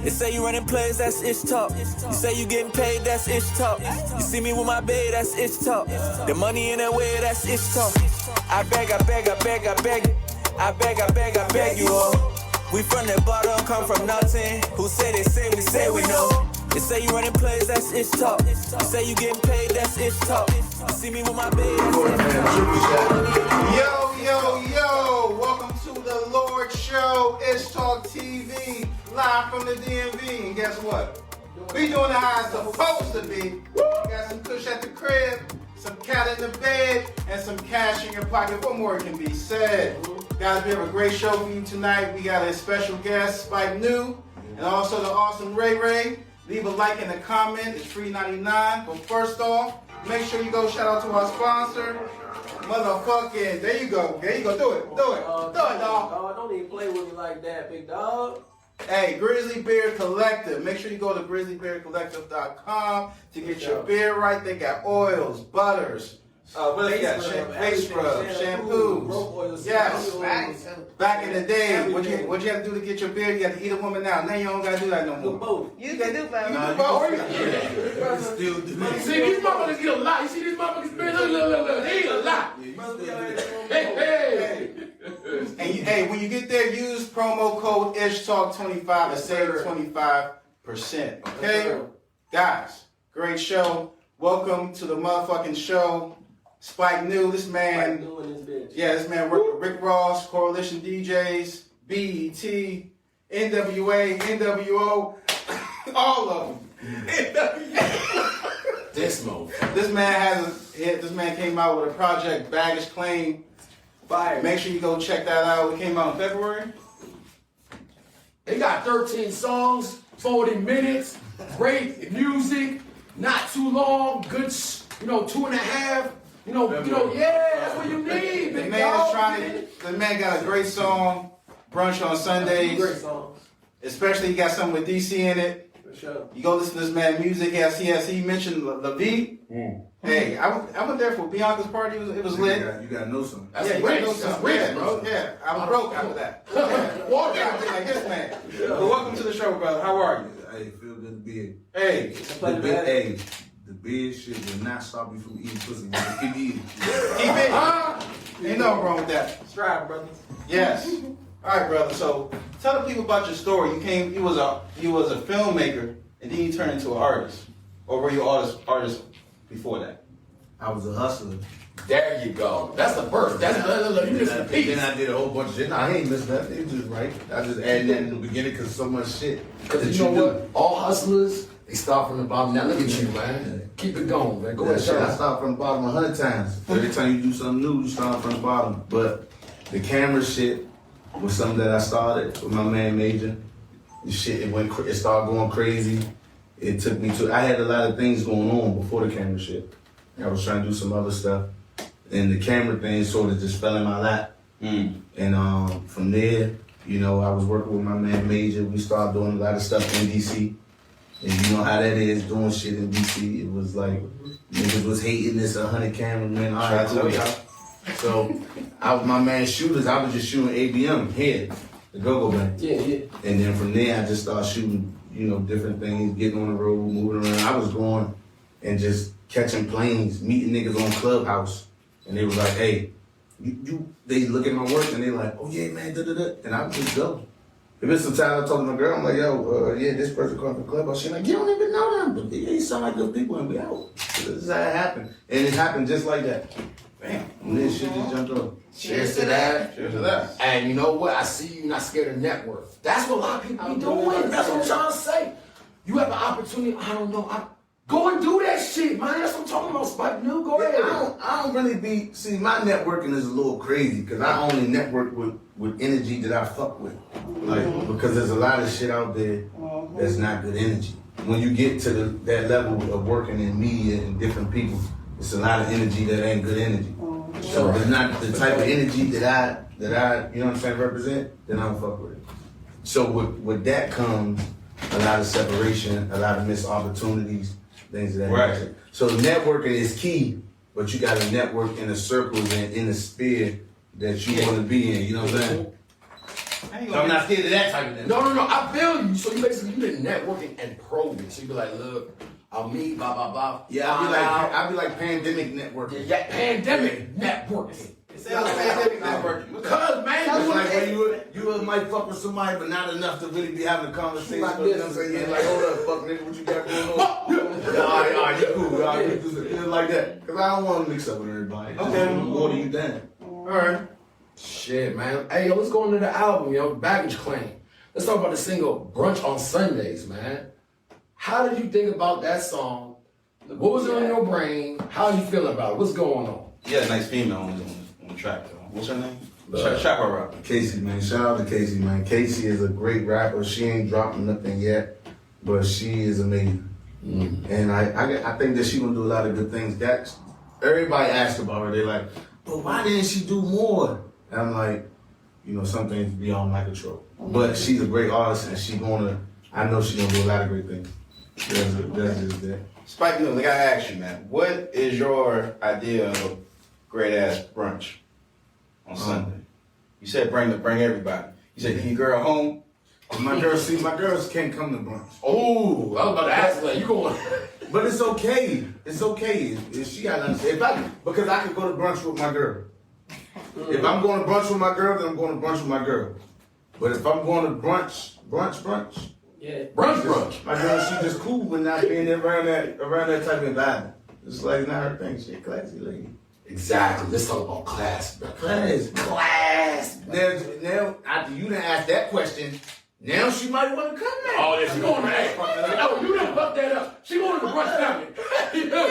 They say you running plays, that's ISHTALK. You say you getting paid, that's ISHTALK. You see me with my babe, that's ISHTALK. The money in that way, that's ISHTALK. I beg, I beg, I beg, I beg. I beg, I beg, I beg you all. We from the bottom, come from nothing. Who say they say, we say we know. They say you running plays, that's ISHTALK. You say you getting paid, that's ISHTALK. You see me with my babe, Yo, yo, yo, welcome to the Lord Show, ISHTALK TV, live from the DMV. And guess what? We doing it how it's supposed to be. Got some kush at the crib, some cat in the bed, and some cash in your pocket. What more can be said? Guys, we have a great show for you tonight. We got a special guest, Spike New, and also the awesome RayRay. Leave a like and a comment. It's $3.99. But first off, make sure you go shout out to our sponsor. Motherfucking, there you go. There you go. Do it. Do it. Do it, dog. Don't even play with me like that, big dog. Hey, Grizzly Beard Collective. Make sure you go to grizzlybeardcollective.com to get your beard right. They got oils, butters, what they got? Face scrub, shampoos. Yes. Back in the day, what you have to do to get your beard? You have to eat a woman out. Now you don't gotta do that no more. You can do both. You do both. Still do. See, these motherfuckers get a lot. You see these motherfuckers beard? Look. They eat a lot. Hey. And hey, when you get there, use promo code ISHTALK25 to save 25%. Okay? Guys, great show. Welcome to the motherfucking show. Spike New, this man. This man worked with Rick Ross, Coalition DJs, BET, NWA, NWO, all of them. This mode. This man came out with a project, Baggage Claim. Fire. Make sure you go check that out. It came out in February. They got 13 songs, 40 minutes, great music, not too long, good, 2.5. That's what you need. The man got a great song, Brunch on Sundays. Great songs. Especially he got something with DC in it. For sure. You go listen to this man's music. He mentioned LaVie. Hey, I went there for Bianca's party. It was lit. You gotta know something. You gotta know something. Bro. Yeah, I was broke after that. Walk out like this man. But welcome to the show, brother. How are you? Hey, feel good to be here. Hey, The big shit will not stop you from eating pussy. Keep eating. keep it. Ain't nothing wrong with that. Strive, brother. Yes. All right, brother. So tell the people about your story. You was a filmmaker, and then you turned into an artist. Or were you an artist before that? I was a hustler. There you go. That's the birth. You missed the piece. Then I did a whole bunch of shit. I ain't missed nothing. It was just right. I just added that in the beginning because so much shit. Because you know what? All hustlers, they start from the bottom. Now look at you, man. Keep it going, man. Go ahead, shit. I start from the bottom 100 times. Every time you do something new, you start from the bottom. But the camera shit was something that I started with my man Major. The shit, it started going crazy. It took me to, I had a lot of things going on before the camera shit. I was trying to do some other stuff. And the camera thing sort of just fell in my lap. And from there, I was working with my man Major. We started doing a lot of stuff in DC. And you know how that is, doing shit in DC. It was like, niggas was hating this 100 cameramen. All right, cool. So, my man shooters, I was just shooting ABM here, the go-go band. Yeah. And then from there, I just started shooting, different things, getting on the road, moving around. I was going and just catching planes, meeting niggas on Clubhouse. And they was like, hey, they look at my work and they like, oh yeah, man, da-da-da. And I would just go. If it's some time I talk to my girl, I'm like, yo, this person come from Clubhouse. She's like, you don't even know them, but they sound like good people and we out. So this is how it happened. And it happened just like that. Bam. And this shit just jumped up. Cheers to that. Cheers to that. And you know what? I see you not scared of network. That's what a lot of people be doing. That's what I'm trying to say. You have an opportunity, I don't know. Go and do that shit, man. That's what I'm talking about, Spike New. Go ahead. I don't really see, my networking is a little crazy because I only network with energy that I fuck with. Like, because there's a lot of shit out there that's not good energy. When you get to that level of working in media and different people, it's a lot of energy that ain't good energy. So if it's not the type of energy that I you know what I'm saying, represent, then I don't fuck with it. So with that comes a lot of separation, a lot of missed opportunities, things of that nature. So networking is key, but you got to network in the circles and in the sphere that you want to be in. You know what I'm saying? I'm not scared of that type of thing. No, I feel you. So you basically, you been networking and probing. So you be like, look, I'll meet, blah, blah, blah. Yeah, I'll be like pandemic networking. Yeah, pandemic networking. It sounds pandemic networking. Because, man, It's like when you might fuck with somebody, but not enough to really be having a conversation. Like You know this. what I'm saying? Yeah, like, hold up, fuck nigga, what you got going on? All right, you cool. All right, it's like that. Because I don't want to mix up with everybody. Okay. I'm water you down. All right. Shit, man. Hey, yo, let's go into the album, yo. Baggage Claim. Let's talk about the single Brunch on Sundays, man. How did you think about that song? What was on your brain? How you feeling about it? What's going on? Yeah, nice female on the track, though. What's her name? Trapper rapper. Casey, man. Shout out to Casey, man. Casey is a great rapper. She ain't dropping nothing yet, but she is amazing. And I think that she gonna do a lot of good things. Everybody asked about her. They're like, but why didn't she do more? And I'm like, some things beyond my control. But she's a great artist, and I know she's gonna do a lot of great things. That's just that. Spike Noon, I gotta ask you, man. What is your idea of a great ass brunch on Sunday? You said bring everybody. You said bring your girl home. My girls can't come to brunch. Oh, I was about to ask that. You going? But it's okay. It's okay. If she got understand. Because I can go to brunch with my girl. If I'm going to brunch with my girl, then I'm going to brunch with my girl. But if I'm going to brunch. Yeah. Brunch. My girl, she just cool with not being around that type of environment. It's like not her thing. She a classy lady. Exactly. Let's talk about class, bro. Class. Now, after you done asked that question, now she might want to come back. Oh, yeah, she going to ask. Oh, you done fucked that up. She going to the brunch family.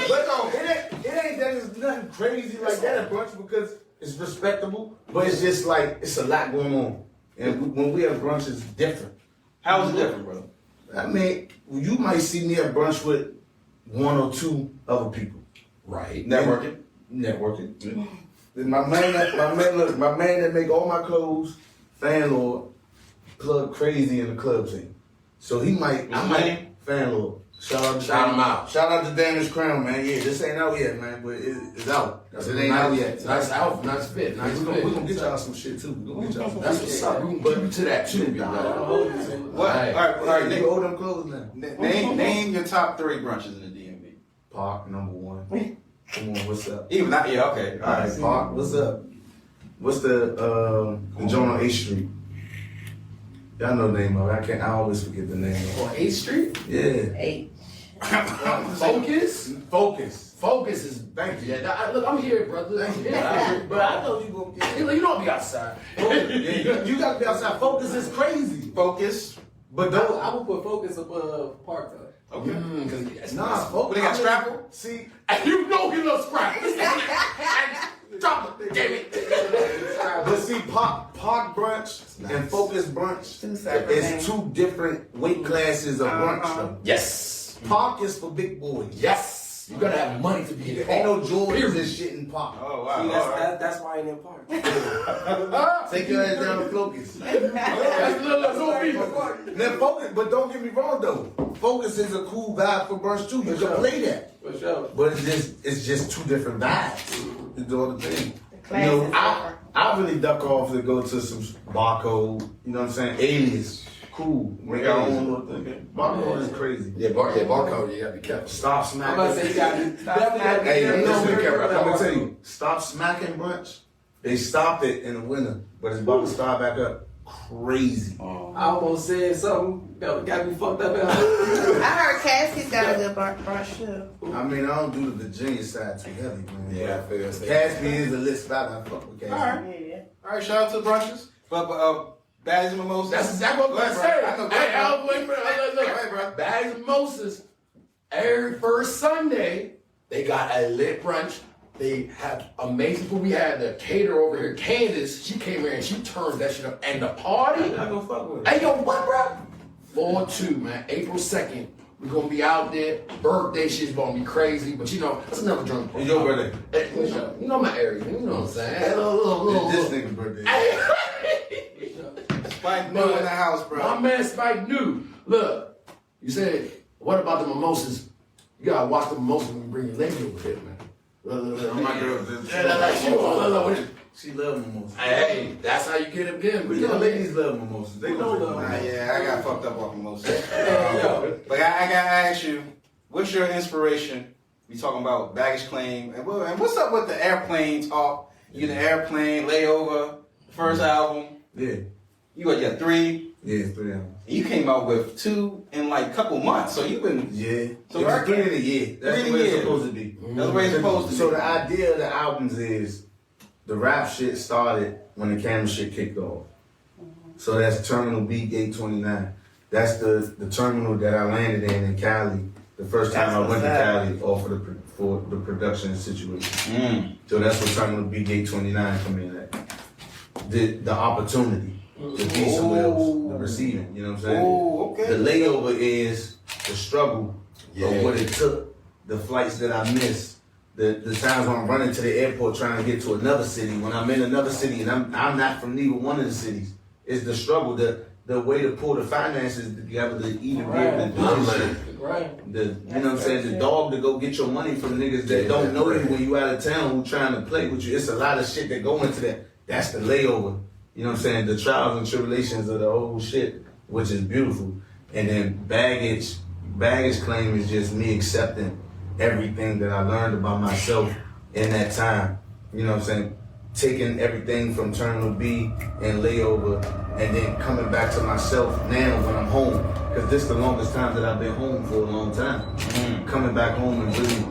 But no, it ain't that it's nothing crazy like that at brunch because it's respectable, but it's just like it's a lot going on. And when we have brunch, it's different. How is it different, bro? I mean, you might see me at brunch with one or two other people. Right. Networking. Then my man that make all my clothes, Fanlord, plug crazy in the club scene. So I might Fanlord. Shout him out. Shout out to Damage Crown, man. Yeah, this ain't out yet, man, but it's out. It ain't out yet. Nice outfit, nice fit, nice fit. We're gonna get y'all some shit too. That's what's up. We can keep you to that too, big dog. What? All right, Nigga, Nick. hold them clothes now. Name your top 3 brunches in the DMV. Park, number 1. Come on, what's up? Even not, yeah, okay. All right, Park, what's up? What's the joint on 8th Street? Y'all know the name of it. I always forget the name of it. On 8th Street? Yeah. 8. Focus is. Thank you. Yeah, look, I'm here, brother. I'm here. But I know you gonna get it. You don't be outside. You gotta be outside. Focus is crazy. Focus. But I would put Focus above Park though. Okay. nah, Focus. But they got Scrapple? See, And you know he loves Scrapple. Drop it, damn it. but see, Park brunch and Focus brunch Two separate is things. 2 different weight classes of brunch. Though. Yes. Park is for big boys. Yes. You gotta have money to be in Ain't no Jordans and shit in Park. Oh, See, wow. that's why I ain't in Park. Take your ass down to Focus. That's little people. Now Focus, but don't get me wrong though. Focus is a cool vibe for brunch too. You can play that, For sure. but it's just 2 different vibes. It's all the thing. class You know, is different. I really duck off to go to some Barcode. You know what I'm saying? Alias, cool. Make our own little thing. Barcode is crazy. Yeah, barcode, you gotta be careful. Stop I'm smacking. about to say you gotta definitely gotta be Hey, careful. listen, be careful. I'm gonna tell you, stop smacking brunch. They stopped it in the winter, but it's about to start back up. Crazy. I almost said something that got me fucked up. I heard Casket's got a good brunch too. I mean, I don't do the Virginia side too heavy, man. Yeah, I feel Caspi is a lit spot. I fuck with Caspi. Yeah. All right, shout out to the brunches. But baddies and mimosas. That's exactly what I'm Go ahead, saying. bro. I know, go Hey, ahead, Al, wait, bro. Look, Go ahead, bro. Bags of Moses, every first Sunday, they got a lit brunch. They have amazing food. We had the caterer over here, Candace. She came here and she turned that shit up. And the party, I gonna fuck with it. hey, yo, what, bro? 4/2, man. April 2nd. We're gonna be out there. Birthday shit's gonna be crazy, but you know, that's another drunk. It's your birthday. You know my area, you know what I'm saying? Little. It's this nigga's birthday. Spike New in the house, bro. My man Spike New. Look, you said, what about the mimosas? You gotta watch the mimosas when you bring your lady over here, man. Look, My girl, Yeah, like she She love mimosas. Hey, that's how you get them again. But yeah, ladies love mimosas. They don't love love mimosas. Yeah, I got fucked up off mimosas. Yo, But I gotta ask you, what's your inspiration? We talking about baggage claim, and what's up with the airplane talk? You the airplane layover, first album. Yeah. You got 3. Yeah, it's 3 albums. You came out with 2 in like a couple months, so you've been. Yeah. So So I it's 3 in a year. That's 3 the in way a it's year. supposed to be. That's the way it's supposed to So be. the idea of the albums is the rap shit started when the camera shit kicked off. So that's Terminal B, Gate 29. That's the terminal that I landed in Cali the first time I went to Cali off of for the production situation. So that's where Terminal B, Gate 29 come in at. The opportunity to be somewhere else, the receiving, you know what I'm saying? Oh, okay. The layover is the struggle of what it took, the flights that I missed, the times when I'm running to the airport trying to get to another city. When I'm in another city and I'm not from neither one of the cities, it's the struggle, the way to pull the finances together to even be able to do this shit. right. You know what I'm saying? The dog to go get your money from niggas that don't know you when you out of town who trying to play with you. It's a lot of shit that go into that. That's the layover. You know what I'm saying? The trials and tribulations of the whole shit, which is beautiful. And then baggage claim is just me accepting everything that I learned about myself in that time. You know what I'm saying? Taking everything from Terminal B and layover and then coming back to myself now when I'm home. Because this is the longest time that I've been home for a long time. Coming back home and really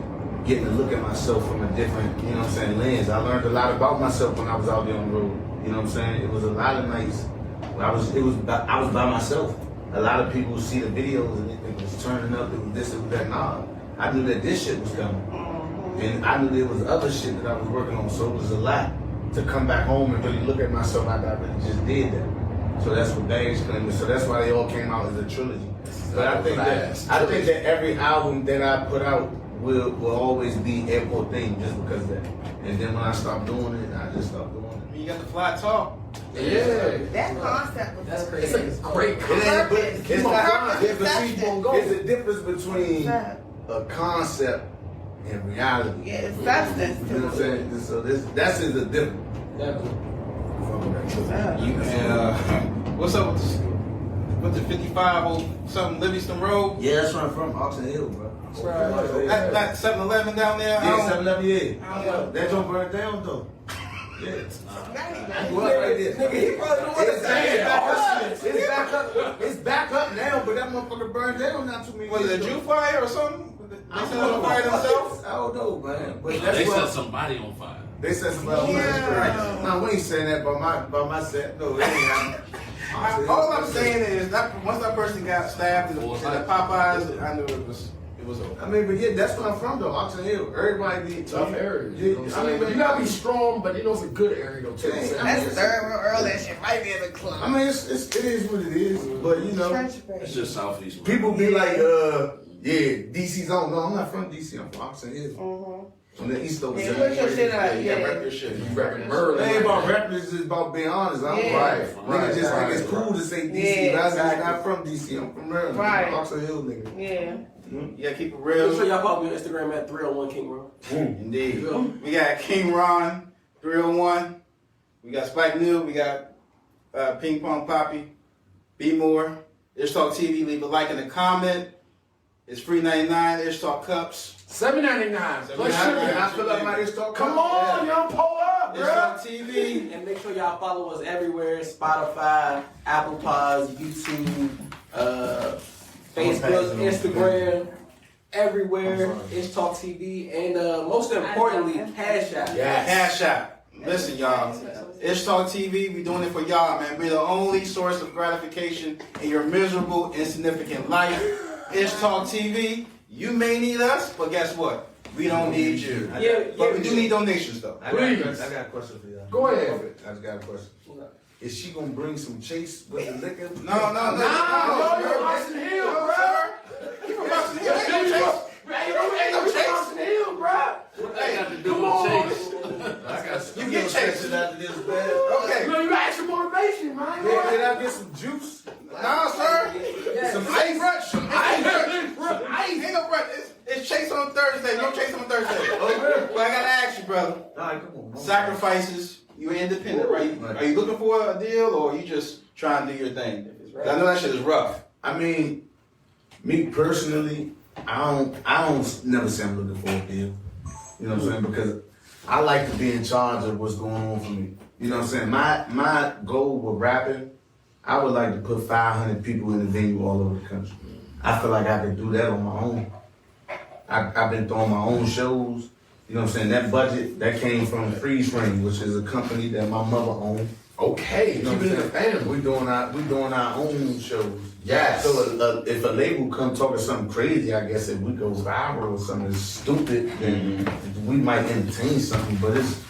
getting to look at myself from a different, you know what I'm saying, lens. I learned a lot about myself when I was out there on the road. You know what I'm saying? It was a lot of nights where I was by myself. A lot of people see the videos and it was turning up, it was this, it was that. Nah, I knew that this shit was coming. And I knew there was other shit that I was working on, so it was a lot to come back home and really look at myself like I really just did that. So that's what baggage claim is. So that's why they all came out as a trilogy. But I think that every album that I put out will always be airport themed just because of that. And then when I stopped doing it, I just stopped doing it. You got the fly talk. Yeah. That concept was That's It's crazy. a great It ain't, but Purpose. it's not. Purpose is substance. There's a difference between a concept and reality. Yeah, it's substance You know what I'm to it. saying? So that's is a difference. You what's up with the 55 or something Livingston Road? Yeah, that's where I'm from, Oxon Hill, bro. That 7-Eleven down there. Yeah, 7-Eleven, yeah. I don't know. That don't burn down though. Yeah. Right. Well, right there. Nigga, he probably don't understand. It's back up now, but that motherfucker burned down not too many Was it a years Jew ago. fire or something? They set it on fire themselves? I don't know, man. But They that's set what somebody on fire. they said somebody on Yeah. fire. No, we ain't saying that by my set. No, it ain't happening. All I'm saying is that once that person got stabbed in the Popeyes, I knew it was over. I mean, but yeah, that's where I'm from though, Oxon Hill. Everybody be Tough areas. Yeah, You know what I'm I mean, saying? but You gotta be strong, but you know it's a good area though too. Yeah, I That's mean, third real early. That shit right there in the club. I mean, it is what it is. But you know, It's just southeast. people be like, yeah, DC's on. No, I'm not from DC. I'm from Oxon Hill. On the East Coast. Yeah, put your shit out. You gotta Yeah. rep your shit. You repping Merlin. It ain't about rapping, it's just about being honest. I'm Yeah. right. Niggas just think it's cool to say DC, Yeah, but I'm not from DC. I'm from Maryland. Right. I'm Oxon Hill nigga. Yeah. You gotta keep it Make real. sure y'all follow me on Instagram at 301 King Bro. Indeed. We got King Ron 301. We got Spike New. We got Ping Pong Poppy. Be More. ISHTALK TV. Leave a like and a comment. It's free 99. ISHTALK cups. $7.99 plus Can I shipping. fill up my ISHTALK? Come on, y'all pull up, bro. ISHTALK TV. And make sure y'all follow us everywhere: Spotify, Apple Pods, YouTube, Facebook, Instagram, everywhere. ISHTALK TV, and most importantly, Cash App. Cash App. Listen, y'all. ISHTALK TV, we doing it for y'all, man. We're the only source of gratification in your miserable, insignificant life. ISHTALK TV, you may need us, but guess what? We don't need you. But we do need donations, though. I got a question for y'all. Go ahead. I just got a question. Is she gonna bring some chase with the liquor? No. Nah, you're Oxon Hill, bro. You from Oxon Hill? Ain't no chase. Ain't no chase. Oxon Hill, bro. They got to do Come on. with Chase. You get chased. after this bad. Okay. You got some motivation, man. Yeah, can I get some juice? Nah, sir. Some Ice brunch. Some ice brunch. Ice. Ain't no brunch. It's Chase on Thursday. No Chase on Thursday. Okay. Well, I gotta ask you, brother. All right, come on. Sacrifices, You're independent, right? Are you looking for a deal, or are you just trying to do your thing? 'Cause I know that shit is rough. I mean, me personally, I don't never say I'm looking for a deal. You know what I'm saying? Because I like to be in charge of what's going on for me. You know what I'm saying? My goal with rapping, I would like to put 500 people in the venue all over the country. I feel like I could do that on my own. I've been throwing my own shows. You know what I'm saying? That budget, that came from Freeze Frame, which is a company that my mother owned. Okay, You know keep what it in I'm the saying? family. We doing our own shows. Yes. So if a label come talking something crazy, I guess if we go viral or something stupid, then we might entertain something. But it's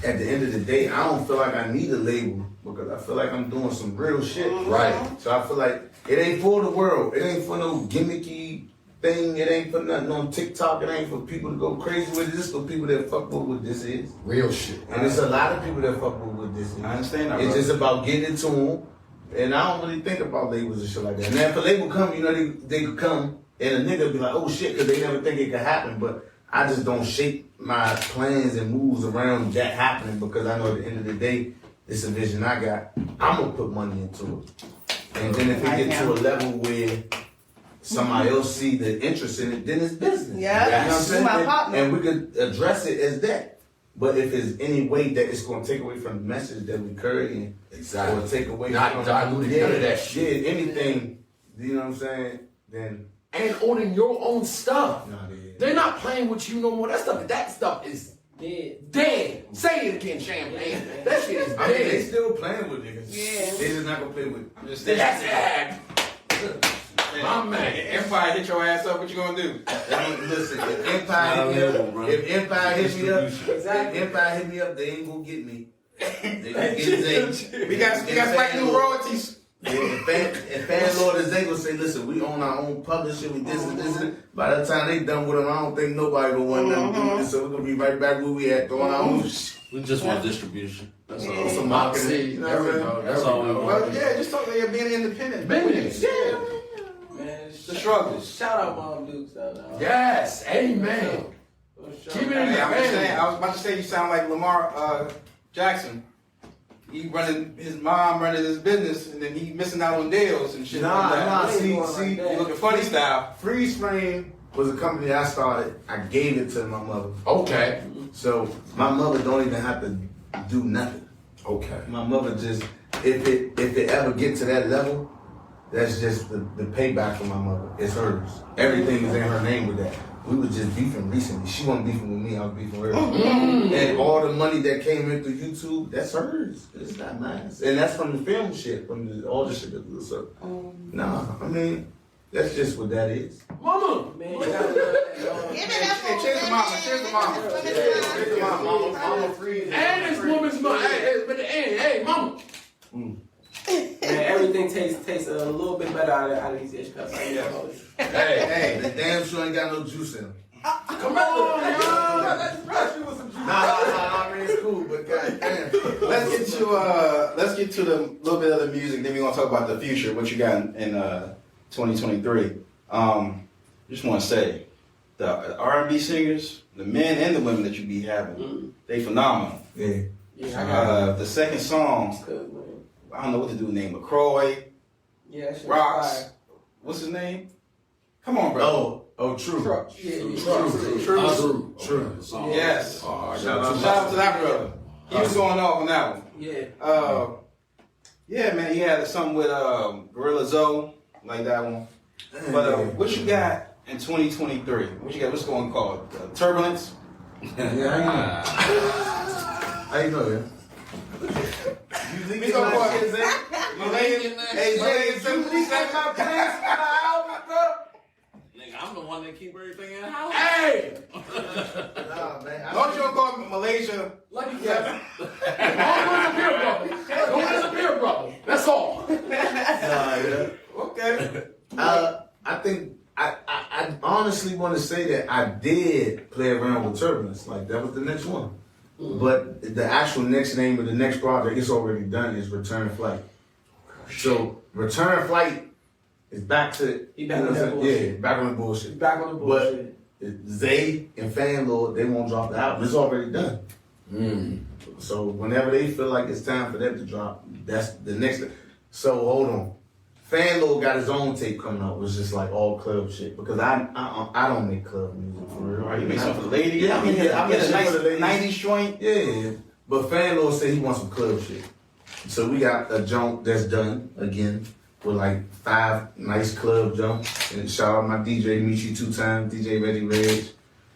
at the end of the day, I don't feel like I need a label because I feel like I'm doing some real shit. Right. So I feel like it ain't for the world. It ain't for no gimmicky thing. It ain't for nothing on TikTok. It ain't for people to go crazy with it. It's for people that fuck with what this is. Real shit. And it's a lot of people that fuck with what this is. I understand that, It's bro. just about getting it to them. And I don't really think about labels and shit like that. And if a label come, you know, they could come and a nigga be like, oh shit, because they never think it could happen. But I just don't shape my plans and moves around that happening because I know at the end of the day, it's a vision I got. I'm going to put money into it. And then if it get to a level where somebody else see the interest in it, then it's business. Yeah, You know what I'm saying? my partner. And we could address it as that. But if there's any way that it's going to take away from the message that we carry, Exactly. or take away Not from diluting none of that shit. Yeah, anything, you know what I'm saying? Then And owning your own stuff. nah, yeah. They're not playing with you no more. That stuff is dead. Say it again, Champagne. That shit is I mean, they dead. still playing with niggas. Yeah. They just not gonna play with. I'm just saying. That's ag. My man. If Empire hit your ass up, what you gonna do? I mean, listen, if Empire hit me up, if Empire hit me up, Exactly. if Empire hit me up, they ain't gonna get me. They gonna get Zay. We got fight new royalties. If Fan Lord is they gonna say, listen, we own our own publisher, we this and this and that. By the time they done with them, I don't think nobody gonna want nothing to do with this. So we're gonna be right back where we at, doing our own shit. We just want distribution. That's all. Some marketing. See, You know there what we I'm go. That's all we want. Well, yeah, just talk about being independent. Business. Yeah. Man, The struggles. Shout out Mom Dukes though. Yes, amen. Keep it in the Hey, I'm just saying, family. I was about to say you sound like Lamar Jackson. He running his mom running his business, and then he missing out on deals and shit like that. Nah, see, You looking funny style. Freeze Frame was a company I started. I gave it to my mother. Okay. So my mother don't even have to do nothing. Okay. My mother just, if it ever get to that level, that's just the payback for my mother. It's hers. Everything is in her name with that. We was just beefing recently. She wasn't beefing with me, I was beefing with her. And all the money that came in through YouTube, that's hers. It's not mine. And that's from the film shit, from all the shit that we was up. Nah, I mean, that's just what that is. Mama. Man, you gotta love that. Give it up for Cheers to mama. Cheers to mama. Cheers to mama. Mama Freeze. And this woman's mom. Hey, but the end, hey, mama. Man, everything tastes a little bit better out of these ish cups. Hey. Hey. The damn sure ain't got no juice in them. Come on, y'all. Let's rush you with some juice. Nah, I mean, it's cool, but goddamn. Let's get to the little bit of the music. Then we're gonna talk about the future. What you got in 2023? Just want to say, the R&B singers, the men and the women that you be having, they phenomenal. Yeah. Yeah, I got The second song, good, man. I don't know what to do with the name. LaCroix, Yeah, that shit Rocks. What's his name? Come on, bro. Oh, true. True. True. Yes. Shout Shout out to that brother. He was going off on that one. Yeah. Yeah, man. He had something with Gorilla Zoe, like that one. But what you got in 2023? What you got? What's going called? Turbulence. Yeah, how you know that? You We gonna go ahead, Zay. Hey, Zay, somebody set my place for the album, bro. Nigga, I'm the one that keep everything in the house. Hey. Nah, man. Don't you call me Malaysia? Lucky Kevin. Don't disappear, brother. Don't disappear, brother. That's all. Yeah. Okay. I think I honestly want to say that I did play around with Turbulence. Like that was the next one. But the actual next name of the next project is already done. Is Return Flight. So Return Flight is back to He back on that bullshit. Yeah, back on the bullshit. Back on the bullshit. Zay and Fan Lord, they won't drop the album. It's already done. So whenever they feel like it's time for that to drop, that's the next. So hold on. Fanlo got his own tape coming out, which is like all club shit. Because I don't make club music for real. Right, you make something for the lady? Yeah, I mean, I made a nice for the ladies. 90s joint. Yeah, but Fanlo said he wants some club shit. So we got a jump that's done again with like 5 nice club jumps. And shout out my DJ Michi 2 times, DJ Ready Reg.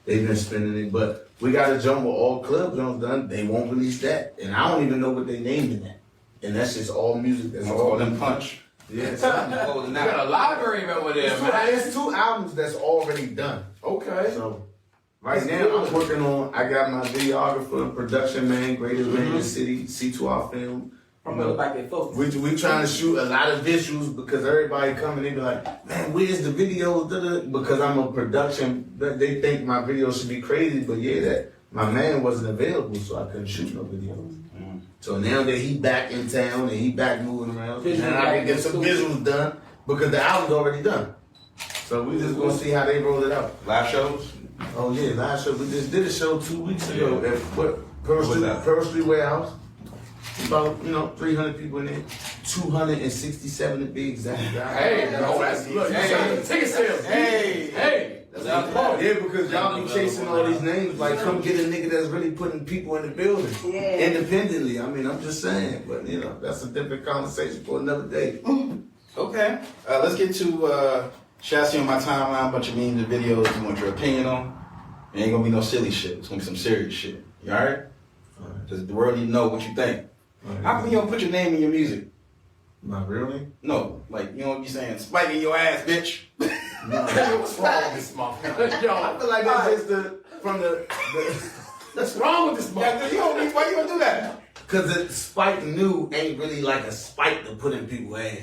They've been spinning it, but we got a jump with all club jumps done. They won't release that, and I don't even know what they named that. And that's just all music. That's all Call them Punch. Yeah, You got a library over there, man. There's 2 albums that's already done. Okay. So right now I'm working on. I got my videographer and production man, greatest man in the city, C2R Film. Back and forth. We trying to shoot a lot of visuals because everybody coming, they be like, man, where's the video? Because I'm a production, they think my video should be crazy, but yeah, that my man wasn't available, so I couldn't shoot no videos. So now that he back in town and he back moving around, and I can get some visuals done because the album's already done. So we just gonna see how they roll it out. Live shows? Oh yeah, live show. We just did a show 2 weeks ago at was that? Pearl Street Warehouse. About 300 people in there, 267 to be exact. Hey, no, that's look. Hey, ticket sales. Hey, that's Yeah, because y'all be chasing all these names. Like, come get a nigga that's really putting people in the building independently. I mean, I'm just saying, but that's a different conversation for another day. Okay. Let's get to Chassis on my timeline, bunch of memes and videos you want your opinion on. It ain't gonna be no silly shit. It's gonna be some serious shit. You alright? Does the world need to know what you think? How come you don't put your name in your music? My real name? No, like you don't be saying "spike in your ass, bitch." What's wrong with this motherfucker? Yo, I feel like that's just from the what's wrong with this motherfucker? Why you don't do that? because the Spike New ain't really like a spike to put in people's ass.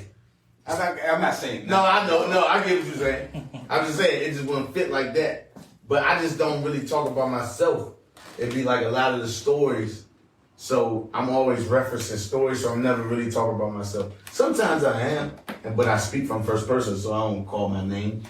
I'm not saying that. No, I know. No, I get what you're saying. I'm just saying it just wouldn't fit like that. But I just don't really talk about myself. It'd be like a lot of the stories. So I'm always referencing stories, so I'm never really talking about myself. Sometimes I am, but I speak from first person, so I don't call my name.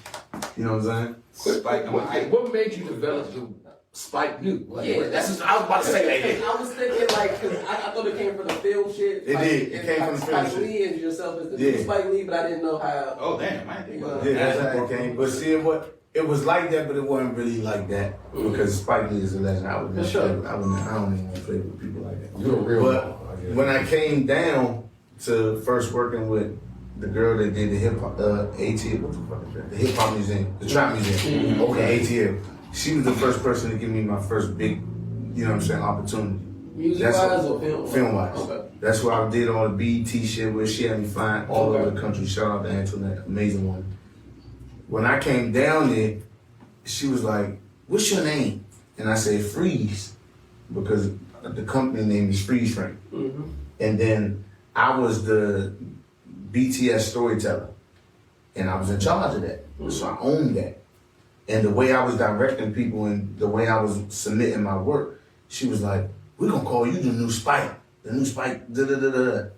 You know what I'm saying? Spike. What made you develop the Spike New? Like, Yeah, that's just, I was about to say that. I was thinking because I thought it came from the film shit. It did. It came from the film Spike shit. Lee and yourself as the new Spike Lee, but I didn't know how. Oh damn, I didn't think about Yeah, that. that's how it came. But see, it was like that, but it wasn't really like that because Spike Lee is a legend. I don't even want to play with people like that. You're a real But when I came down to first working with the girl that did the hip hop, ATL, what the fuck is that? The hip hop museum, the trap museum. Okay, ATL. She was the first person to give me my first big, opportunity. Music-wise or film? Film-wise. Okay. That's where I did all the BET shit where she had me flying all over the country. Shout out to Antoinette, amazing woman. When I came down there, she was like, "What's your name?" And I said, "Freeze," because the company name is Freeze Frame. And then I was the BTS storyteller, and I was in charge of that. So I owned that. And the way I was directing people and the way I was submitting my work, she was like, "We're gonna call you the new Spike, da-da-da-da."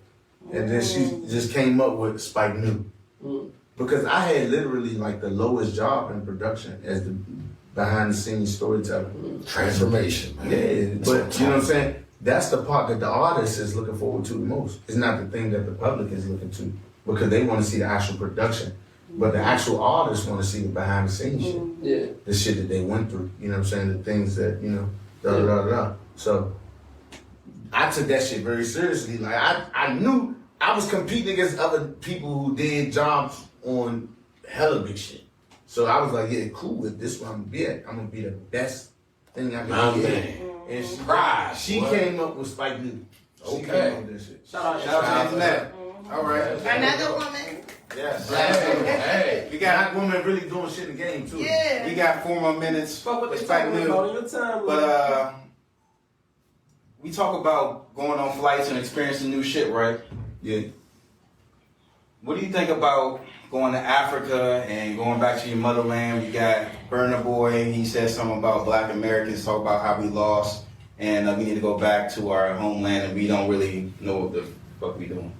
And then she just came up with Spike New. Because I had literally like the lowest job in production as the behind the scenes storyteller. Transformation, man. Yeah, but you know what I'm saying? That's the part that the artist is looking forward to the most. It's not the thing that the public is looking to because they want to see the actual production. But the actual artists want to see the behind the scenes shit. Yeah. The shit that they went through. You know what I'm saying? The things that, da-da-da-da. So I took that shit very seriously. Like I knew I was competing against other people who did jobs on hella big shit. So I was like, yeah, cool. If this one I'm gonna be at, I'm gonna be the best thing I can get. And she came up with Spike New. She came up with this shit. Shout out Shout out to Internet. All right. Another woman. Yes. Hey, We got black women really doing shit in the game too. Yeah. we got 4 more minutes. Fuck what they Spike talking New. about on your time. But we talk about going on flights and experiencing new shit, right? Yeah. What do you think about going to Africa and going back to your motherland? You got Burna Boy. He said something about Black Americans, talk about how we lost, and we need to go back to our homeland, and we don't really know what the fuck we doing.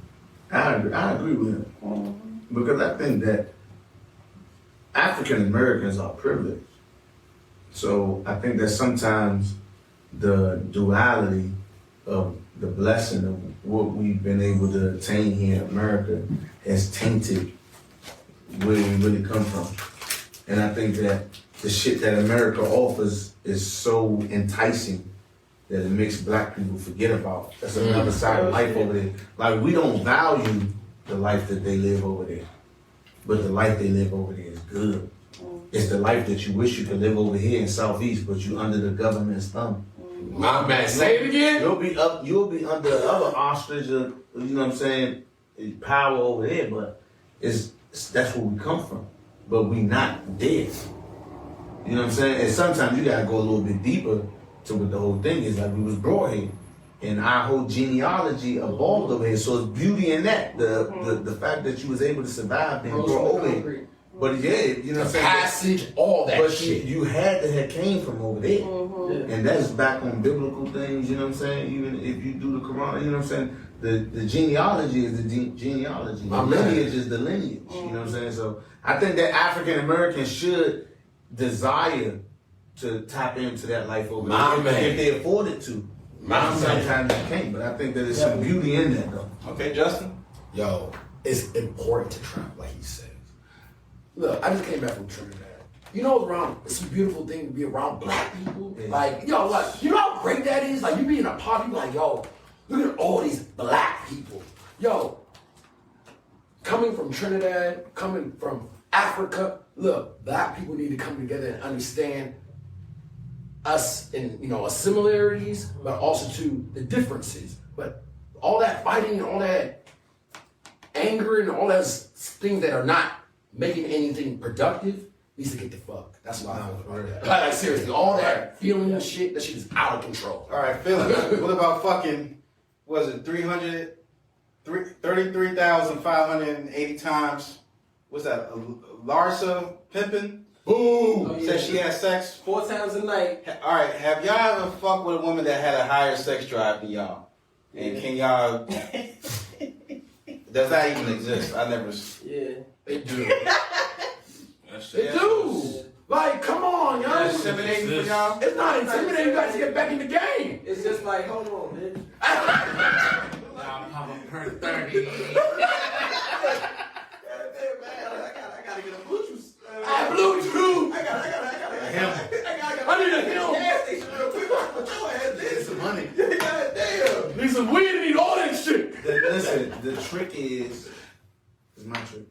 I agree with him. Because I think that African Americans are privileged. So I think that sometimes the duality of the blessing of what we've been able to attain here in America has tainted where we really come from. And I think that the shit that America offers is so enticing that it makes black people forget about. That's another side of life over there. Like, we don't value the life that they live over there. But the life they live over there is good. It's the life that you wish you could live over here in Southeast, but you under the government's thumb. My man, say it again. You'll be under the other ostrich, you know what I'm saying, power over there, but that's where we come from. But we not there. You know what I'm saying? And sometimes you gotta go a little bit deeper to what the whole thing is. Like, we was brought here. And our whole genealogy evolved over here. So it's beauty in that. The fact that you was able to survive being brought over here. But yeah, you know what I'm saying? Passage, all that but shit. You had to have came from over there. And that's back on biblical things, you know what I'm saying? Even if you do the Quran, you know what I'm saying? The genealogy is the genealogy. The lineage is the lineage, you know what I'm saying? So I think that African Americans should desire to tap into that life over there if they afford it to. Sometimes you can't, but I think that there's some beauty in that, though. Okay, Justin? Yo, it's important to travel, like he says. Look, I just came back from Trinidad. You know, it's a beautiful thing to be around black people. Yeah. Like, yo, like, you know how great that is? Like, you be in a party, like, yo, look at all these black people. Yo, coming from Trinidad, coming from Africa, look, black people need to come together and understand us in, you know, our similarities, but also to the differences. But all that fighting and all that anger and all those things that are not making anything productive needs to get the fuck. That's why I feel about that. Like, seriously, all that feeling and shit, that shit is out of control. All right, feelings. What about fucking, was it 33,580 times? What's that? Larsa pimping? Ooh! Said she had sex 4 times a night. All right, have y'all ever fucked with a woman that had a higher sex drive than y'all? And can y'all... Does that even exist? I never... Yeah. They do. They do. Like, come on, y'all. It's intimidating for y'all? It's not intimidating. You guys get back in the game. It's just like, hold on, man. I'm per 30. I gotta get a Bluetooth. Bluetooth. I gotta I need a him. gas station real quick. It's some money. Damn. Need some weed and eat all that shit. Listen, the trick is my trick.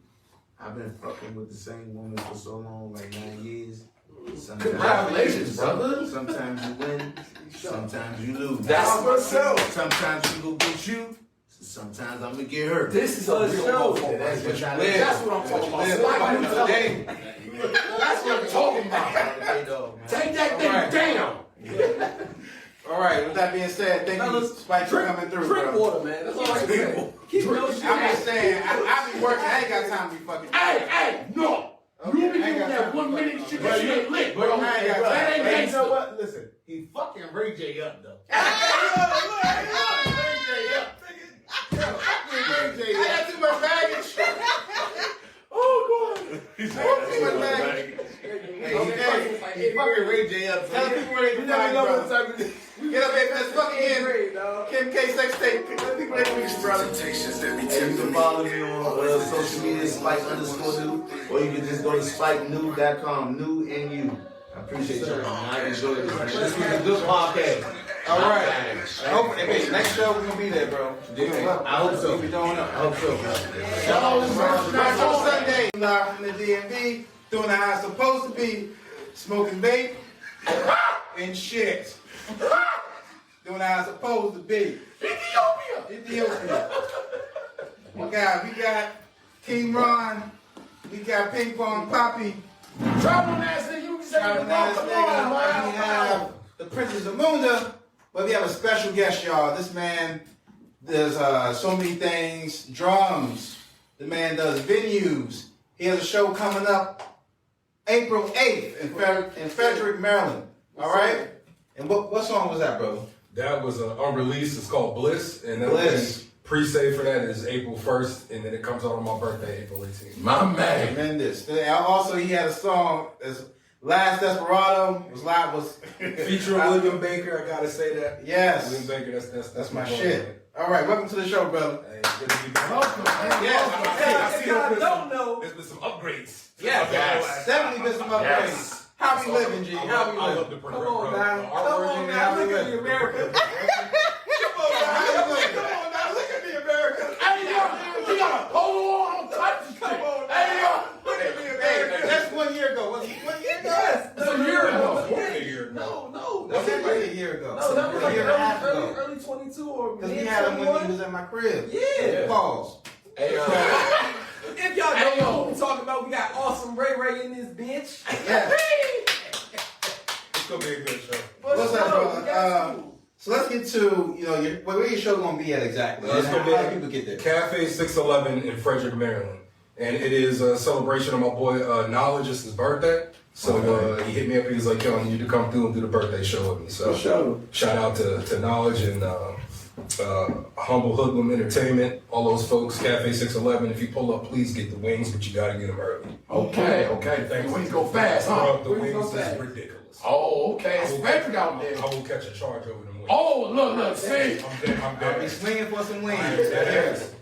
I've been fucking with the same woman for so long, like 9 years. Congratulations, brother. Sometimes you win, sometimes you lose. That's what's up. Sometimes she go get you, sometimes I'm gonna get her. This is a real show. That's what That's what I'm talking about. That's what I'm talking about. Take that thing down. All right, with that being said, thank you, Spike, for coming through, Drink bro. water, man. That's all I can say. Keep your shit. I'm just saying, I be working, I ain't got time to be fucking. Hey, no. Okay, You be I ain't doing got that time. 1 minute shit that shit ain't lit, bro. I ain't got time. That ain't Hey, you gangsta. know what? Listen, he fucking Ray J up though. I got too much baggage. Oh, God. Too much baggage. He fucking Ray J up. Tell the people where they can find you, bro. Get up, baby. Let's fucking get Kim K sex tape. Tell the people where they can reach you, brother. And you can follow me on social media, Spike_new, or you can just go to SpikeNew.com, new and you. I appreciate y'all, man. I enjoyed this, man. This was a good podcast. All right. Hey, next show we're gonna be there, bro. I hope so. We'll be doing up. I hope so. Back on Sunday, live from the DMV, doing how it's supposed to be, smoking vape and shit. Doing how it's supposed to be. Ethiopia. We got King Ron. We got Ping Pong Poppy. Traveling ass nigga, you can say Traveling ass nigga. We have the Princess Amunda. But we have a special guest, y'all. This man does so many things. Drums. The man does venues. He has a show coming up April 8th in Frederick, Maryland. All right? And what song was that, bro? That was unreleased. It's called Bliss. And then Bliss. Pre-save for that is April 1st. And then it comes out on my birthday, April 18th. My man. Tremendous. And also, he had a song Last Desperado was live. Was Featuring William Baker, I gotta say that. Yes. William Baker, That's my shit. All right, welcome to the show, brother. Hey, good to be back. Welcome, man. Yes. I see there's been some upgrades. Yes. Definitely been some upgrades. Yes. How we living, G? How we I love living? the Come on, now. Come on, now. Look at the America. Come on now, look at the America. Hey, yo, you gotta hold on tight to shit. Hey, yo. Look at the America. That's 1 year ago. Was it 1 year ago? Yes. That's a year ago. No. That's like a year ago. No, that was a like year and a half ago. early 22 or Because we mid had him when 21. he was at my crib. Yeah. Pause. Hey, If y'all don't know what we're talking about, we got awesome RayRay in this bitch. Yeah. It's gonna be a good show. What's up, brother? So let's get to, where your show gonna be at exactly? It's gonna be How do people get there? Cafe 611 in Frederick, Maryland. And it is a celebration of my boy Knowledge. It's his birthday. So he hit me up. He was like, yo, I need you to come through and do the birthday show with me. So shout out to Knowledge and Humble Hoodlum Entertainment, all those folks, Cafe 611. If you pull up, please get the wings, but you gotta get them early. Okay. Thanks. Wings go fast, huh? The wings is ridiculous. Oh, okay. It's Patrick out there. I will catch a charge over them wings. Oh, look, see. I'm I'll be dead. swinging for some wings. Yes.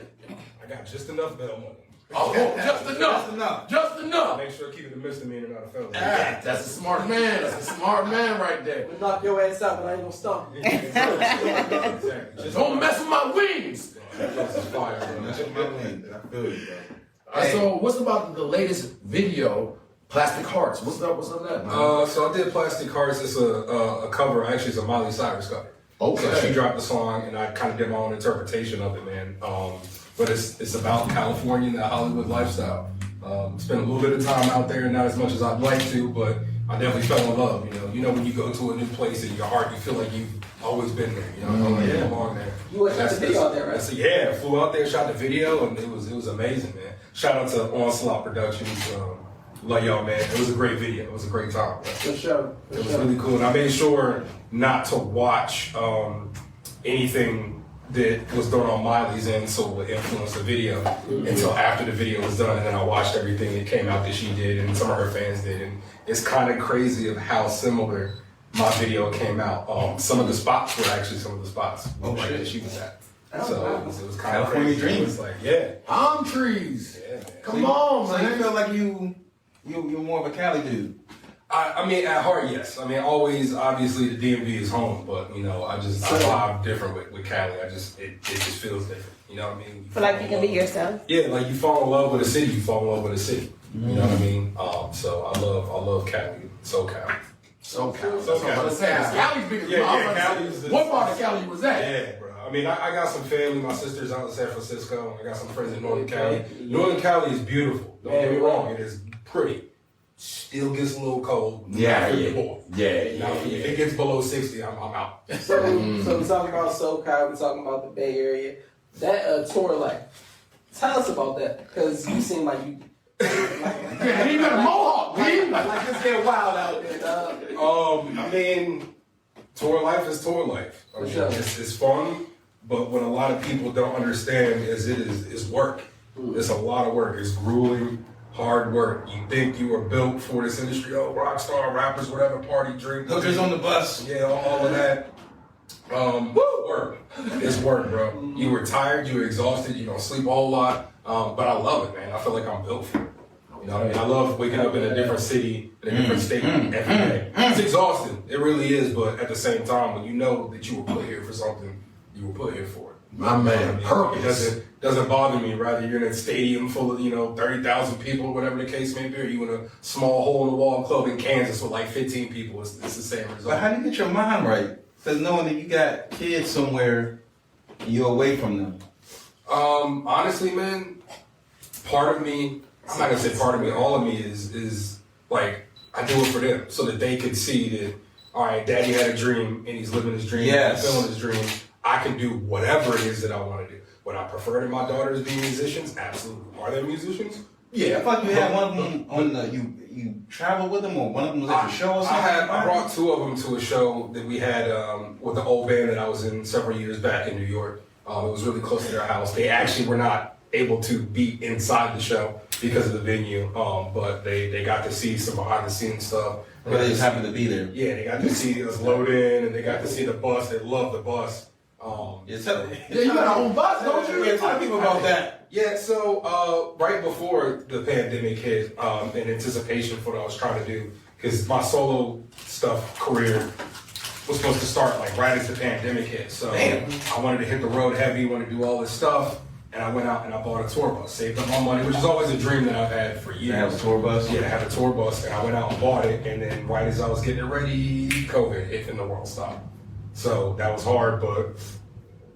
I got just enough bail money. Oh, just enough. Just enough. Just enough. Make sure to keep it a misdemeanor, not a felony. That's a smart man. That's a smart man right there. We'll knock your ass out, but I ain't gonna stop. Exactly. Just Don't mess with my wings. This is fire, bro. That's my wings. I feel you, bro. So, what's about the latest video, Plastic Hearts? What's up with that, man? So I did Plastic Hearts. It's a cover. Actually, it's a Miley Cyrus cover. Okay. So she dropped the song, and I kind of did my own interpretation of it, man. But it's about California and the Hollywood lifestyle. Spent a little bit of time out there, not as much as I'd like to, but I definitely fell in love. You know when you go to a new place in your heart, you feel like you've always been there. You know, you belong there. You went shot the video out there, right? Yeah, flew out there, shot the video, and it was amazing, man. Shout out to Onslaught Productions. Love y'all, man. It was a great video. It was a great time. For sure. It was really cool, and I made sure not to watch anything that was done on Miley's end, so it would influence the video until after the video was done, and then I watched everything that came out that she did and some of her fans did, and it's kind of crazy of how similar my video came out. Some of the spots were actually some of the spots that she was at. So it was kind of California crazy. dream. It was like, yeah. Palm trees. Yeah, man. Come on, So man. you feel like you're more of a Cali dude? I mean, at heart, yes. I mean, always, obviously, the DMV is home, but, I vibe different with Cali. It just feels different. You know what I mean? Feel like you can be yourself. Yeah, like you fall in love with a city, you fall in love with a city. You know what I mean? So I love Cali, SoCal. Cali's big as Cali's What part of Cali was that? Yeah, bro. I mean, I got some family. My sister's out in San Francisco. I got some friends in Northern Cali. Northern Cali is beautiful. Don't get me wrong. It is pretty. Still gets a little cold. Yeah. Now, if it gets below 60, I'm out. So we're talking about SoCal, we're talking about the Bay Area. That tour, like, tell us about that, because you seem like you. Yeah, he got a mohawk, man. Like it's getting wild out there, dog. I mean, tour life is tour life. I mean, sure. it's fun, but what a lot of people don't understand is work. It's a lot of work. It's grueling, hard work. You think you were built for this industry? Oh, rock star, rappers, whatever, party, drink, Hookers on the bus. yeah, all of that. Work. It's work, bro. You were tired, you were exhausted, you don't sleep a whole lot. But I love it, man. I feel like I'm built for it. You know what I mean? I love waking up in a different city, in a different state every day. It's exhausting. It really is, but at the same time, when you know that you were put here for something, you were put here for it. My man, purpose. It doesn't bother me. Rather you're in a stadium full of 30,000 people, whatever the case may be, or you in a small hole in the wall club in Kansas with like 15 people. It's the same result. But how do you get your mind right? Because knowing that you got kids somewhere, you're away from them. Honestly, man, part of me, I'm not gonna say part of me, all of me is like, I do it for them so that they could see that, all right, daddy had a dream and he's living his dream, Yes. he's fulfilling his dream. I can do whatever it is that I want to do. Would I prefer that my daughters be musicians? Absolutely. Are they musicians? Yeah. I thought you had one of them on the, you traveled with them, or one of them was at your show or something? I brought two of them to a show that we had with the old band that I was in several years back in New York. It was really close to their house. They actually were not able to be inside the show. because of the venue. But they got to see some behind the scenes stuff. But they just happened to be there. Yeah, they got to see us load in, and they got to see the bus. They love the bus. You got our own bus, don't you? Yeah, tell people about that. Yeah, so right before the pandemic hit, in anticipation for what I was trying to do, because my solo stuff career was supposed to start like right as the pandemic hit. So I wanted to hit the road heavy, wanted to do all this stuff. And I went out and I bought a tour bus, saved up my money, which is always a dream that I've had for years. You have a tour bus? Yeah, I had a tour bus, and I went out and bought it. And then right as I was getting it ready, COVID hit and the world stopped. So that was hard, but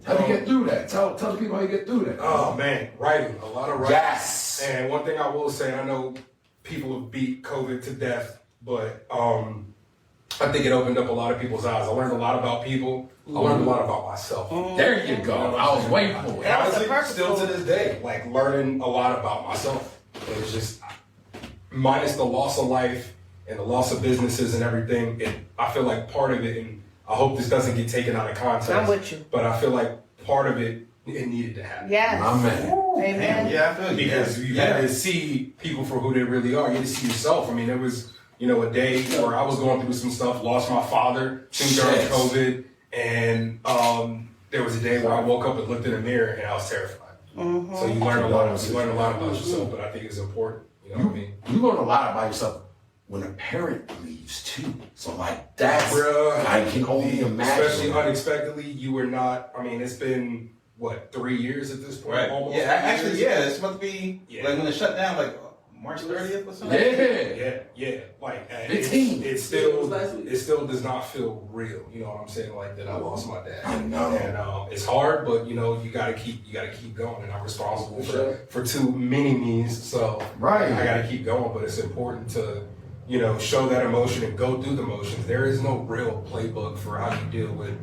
how do you get through that? Tell the people how you get through that. oh man, writing, a lot of writing. Yes. And one thing I will say, I know people have beat COVID to death, but I think it opened up a lot of people's eyes. I learned a lot about people. I learned a lot about myself. There you go. I was waiting for it. And honestly, still to this day, like learning a lot about myself. It was just, minus the loss of life and the loss of businesses and everything, I feel like part of it, and I hope this doesn't get taken out of context. I'm with you. But I feel like part of it needed to happen. Yes. Amen. Amen. Yeah, I feel you. Because you had to see people for who they really are. You had to see yourself. I mean, there was, a day where I was going through some stuff, lost my father during COVID, and there was a day where I woke up and looked in the mirror and I was terrified. Mm-hmm. So you learn a lot about yourself, but I think it's important. You know what I mean? You learn a lot about yourself when a parent leaves too. So like that's Bruh, I can only imagine. Especially unexpectedly, you were not. I mean, it's been what 3 years at this point. Right. Almost. Yeah, actually, yeah, it's supposed to be Yeah. like when it shut down, like March 30th or something. Yeah. Like 15. It still does not feel real. You know what I'm saying? Like that I lost my dad. I know. And it's hard, but you gotta keep going. And I'm responsible for too many me's, so Right. I gotta keep going. But it's important to show that emotion and go through the motions. There is no real playbook for how you deal with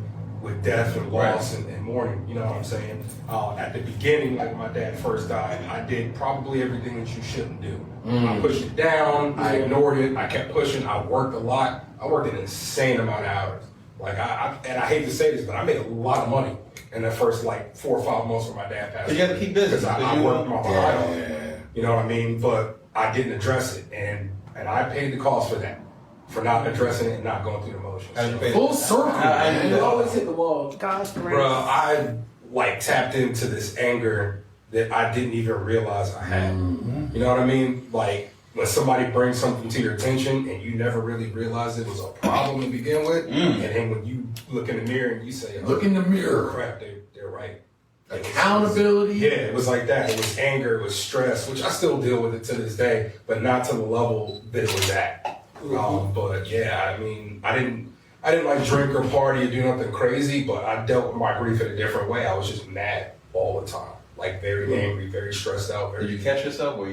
death and loss and mourning, you know what I'm saying? At the beginning, like when my dad first died, I did probably everything that you shouldn't do. I pushed it down, I ignored it, I kept pushing, I worked a lot. I worked an insane amount of hours. Like I hate to say this, but I made a lot of money in the first 4 or 5 months when my dad passed. You got to keep busy. Because I worked my behind off. You know what I mean? But I didn't address it, and I paid the cost for that. For not addressing it and not going through the motions. Full circle. You always hit the wall. God's grace. Bro, I tapped into this anger that I didn't even realize I had. Mm-hmm. You know what I mean? Like when somebody brings something to your attention and you never really realized it was a problem to begin with, and then when you look in the mirror and you say, Look in the mirror. crap, they're right. Accountability. Yeah, it was like that. It was anger, it was stress, which I still deal with it to this day, but not to the level that it was at. But yeah, I mean, I didn't like drink or party or do nothing crazy, but I dealt with my grief in a different way. I was just mad all the time, like very angry, very stressed out. Did you catch yourself, or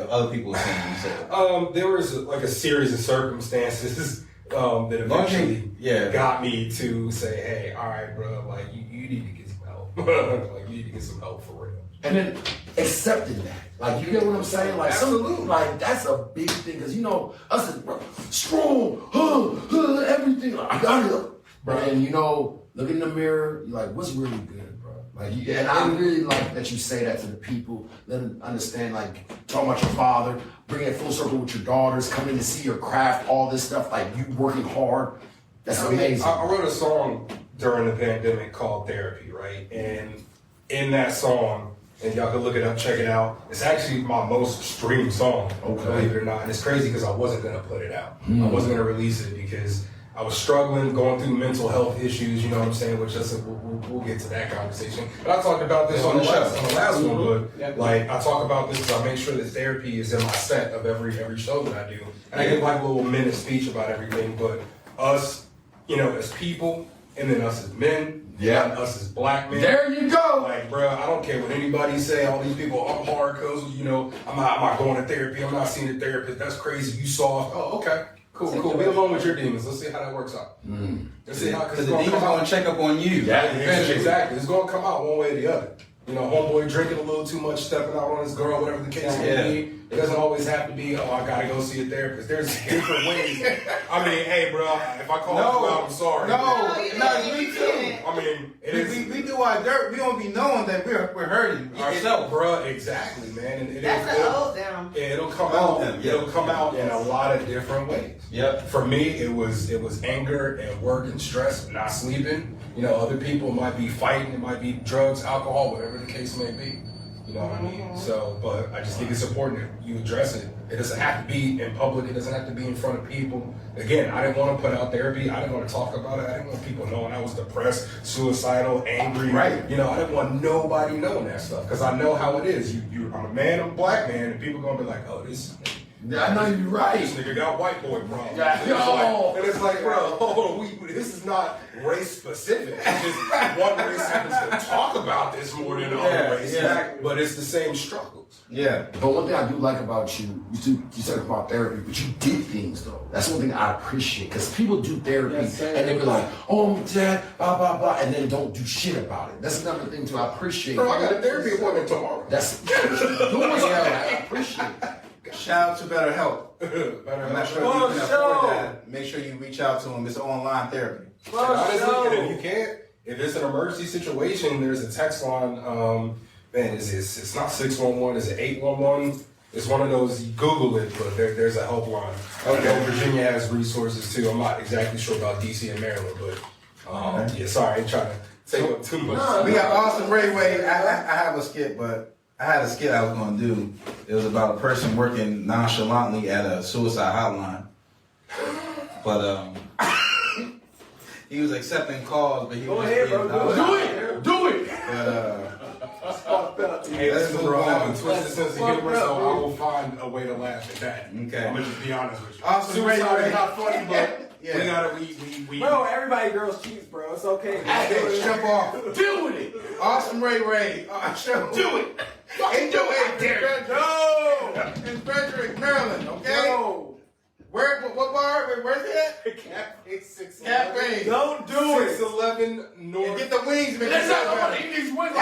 other people saying you said? There was like a series of circumstances that eventually got me to say, hey, all right, bro, like you need to get some help. Like you need to get some help for real. And then accepting that. Like, you get what I'm saying? Like, Absolutely. Like, that's a big thing. Because, us as strong, everything. Like, I got it. Bro. And, look in the mirror, you're like, what's really good, bro? Like, and I really like that you say that to the people. Let them understand, like, talking about your father, bringing it full circle with your daughters, coming to see your craft, all this stuff, like, you working hard. That's amazing. I wrote a song during the pandemic called Therapy, right? And in that song, and y'all can look it up, check it out. It's actually my most streamed song, believe it or not. And it's crazy because I wasn't going to put it out. I wasn't going to release it because I was struggling, going through mental health issues, you know what I'm saying? Which we'll get to that conversation. But I talked about this on the last one, but like I talk about this because I make sure that therapy is in my set of every show that I do. And I give like a little minute speech about everything, but us, as people, and then us as men, us as black men. There you go. Like, bro, I don't care what anybody say. All these people, I'm hard because, I'm not going to therapy. I'm not seeing a therapist. That's crazy. You soft. Oh, okay. Cool. Be alone with your demons. Let's see how that works out. Let's see how, because the demons going to check up on you. Exactly. It's going to come out one way or the other. Homeboy drinking a little too much, stepping out on his girl, whatever the case may be. It doesn't always have to be, oh, I gotta go see a therapist. There's different ways. I mean, hey, bro, if I call you out, I'm sorry. No, me too. I mean, it is. We do our dirt. We don't be knowing that we're hurting ourselves, bro. Exactly, man. And That's an old down. It'll come out. It'll come out in a lot of different ways. Yep. For me, it was anger and work and stress, not sleeping. You know, other people might be fighting. It might be drugs, alcohol, whatever the case may be. You know what I mean? So, but I just think it's important that you address it. It doesn't have to be in public. It doesn't have to be in front of people. Again, I didn't want to put out therapy. I didn't want to talk about it. I didn't want people knowing I was depressed, suicidal, angry. Right. You know, I didn't want nobody knowing that stuff because I know how it is. I'm a man, I'm a black man, and people gonna be like, oh, this. I know you're right. This nigga got white boy problems. Yo. And it's like, bro, this is not race specific. It's just one race happens to talk about this more than other races. Yeah. But it's the same struggles. Yeah. But one thing I do like about you said about therapy, but you did things though. That's one thing I appreciate. Because people do therapy and they be like, oh, I'm dead, blah, blah, blah, and then don't do shit about it. That's another thing too I appreciate. Bro, I got a therapy appointment tomorrow. That's doing I appreciate it. Shout out to BetterHelp. I'm not sure if you can afford that. Make sure you reach out to them. It's online therapy. Honestly, and if you can't, if it's an emergency situation, there's a text line. Man, it's not 611, it's 811. It's one of those, you Google it, but there's a helpline. I know Virginia has resources too. I'm not exactly sure about DC and Maryland, but yeah, sorry, I ain't trying to take up too much. We got awesome RayRay. I have a skit, but I had a skit I was going to do. It was about a person working nonchalantly at a suicide hotline. But he was accepting calls, but he was Do it. But Hey, let's listen, move bro, I have on. a twisted sense of humor, so I will find a way to laugh at that. Okay. I'm gonna just be honest with you. Awesome Suicide RayRay. is not funny, but Yeah. we gotta, we. Bro, everybody girls cheats, bro. It's okay. Hey, jump off. Deal with it. Awesome RayRay. Do it. Fucking do it. No! In Frederick, Maryland. Okay. No! What bar? Where's it at? Cafe 611. Cafe. Don't do it! 611 And North. get the wings, man. Let's not go eat these wings.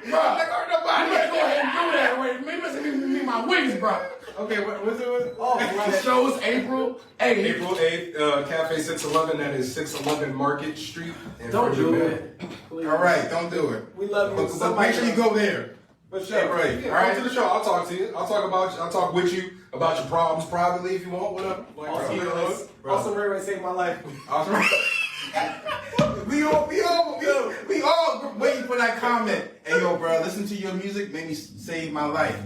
Bro, I'm gonna go ahead and do that. Wait, maybe me my wings, bro. Okay, what's it? The show's April 8th. April 8th, Cafe 611, that is 611 Market Street. In Don't do Virginia. it. Please. All right, don't do it. We love you. But make sure you go there. For Hey, sure. Ray. Yeah, All right. come to the show. I'll talk to you. I'll talk with you about your problems privately if you want. Whatever. Like, Awesome bro. RayRay. Awesome RayRay saved my life. Awesome. we all waiting for that comment. Hey, yo, bro, listen to your music, made me save my life.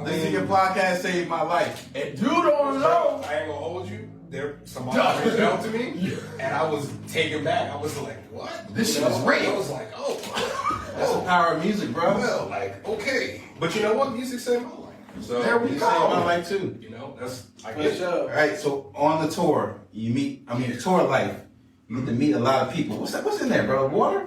Listen to your podcast, saved my life. And dude don't know. I ain't gonna hold you. Somebody reached out to me, and I was taken back. I was like, "What? This shit is real." I was like, "Oh, That's the power of music, bro. well, like, okay." But you know what? Music saved my life. So There we You go. saved my life too. You know, I For get it. sure. All right, so on the tour, the tour life, you get to meet a lot of people. What's in there, bro? Water?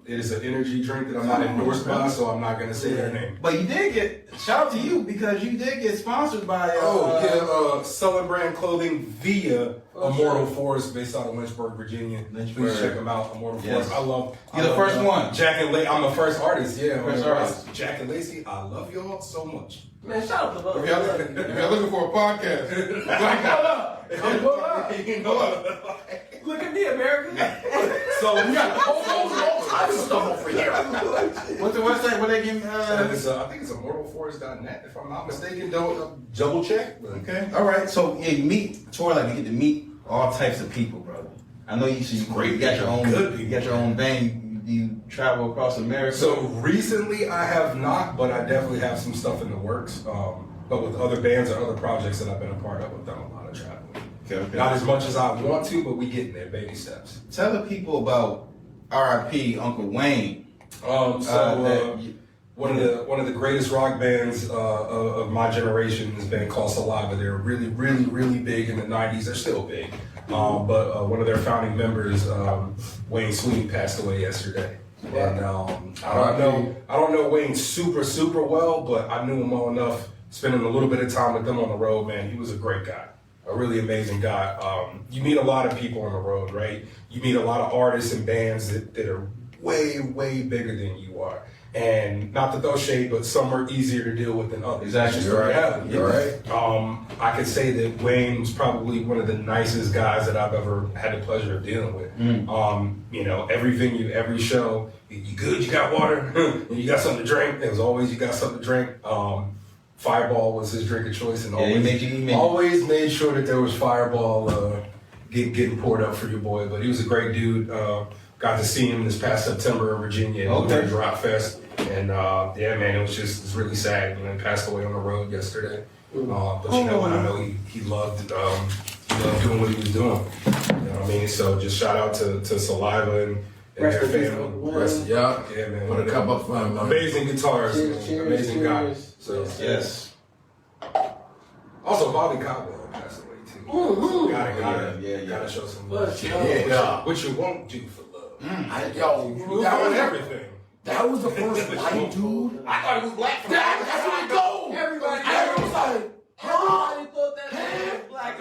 It is an energy drink that I'm not endorsed by, so I'm not gonna say their name. But you did get, shout out to you, because you did get sponsored by, selling brand clothing via Immortal Forest, based out of Lynchburg, Virginia. Lynchburg. Please check them out. Immortal Yes. Forest. You're the first one. Jack and Lacey. I'm the first artist. Yeah, First artist. Jack and Lacey. I love y'all so much. Man, shout out to Bubba. if y'all looking for a podcast, Come pull up. You know, Look at me, America. so We got all kinds of stuff over here. what's the website where they can, I think it's immortalforest.net, if I'm not mistaken. Don't double check. But okay. All right, so yeah, you meet, tour life, you get to meet all types of people, brother. I know you got your own, Good people. you got your own band, you travel across America. So recently I have not, but I definitely have some stuff in the works. But with other bands or other projects that I've been a part of, I've done a lot of traveling. Okay. Not as much as I want to, but we getting there, baby steps. Tell the people about R.I.P. Uncle Wayne. One of the greatest rock bands of my generation is a band called Saliva. They're really, really, really big in the '90s. They're still big, but one of their founding members, Wayne Sweeney, passed away yesterday. And I don't know Wayne super well, but I knew him well enough. Spending a little bit of time with them on the road, man, he was a great guy. A really amazing guy. You meet a lot of people on the road, right? You meet a lot of artists and bands that are way, way bigger than you are. And not to throw shade, but some are easier to deal with than others. Exactly. That's just You're the right. reality. You're right. I could say that Wayne was probably one of the nicest guys that I've ever had the pleasure of dealing with. You know, every venue, every show, you good, you got water, you got something to drink. It was always you got something to drink. Fireball was his drink of choice, and always made sure that there was Fireball getting poured up for your boy. But he was a great dude. Got to see him this past September in Virginia at Drop Fest, and yeah, man, it's really sad. You know, he passed away on the road yesterday. But you know, I know he loved doing what he was doing. You know what I mean? So just shout out to Saliva and their family. Yeah, man. What a cup of fun, man. Amazing guitars, amazing guy. So Yes. Also, Bobby Caldwell passed away too. Gotta show some love. What you won't do for love. That was everything. That was the first white dude. I thought he was black. That's where it go. Everybody was like, everybody thought that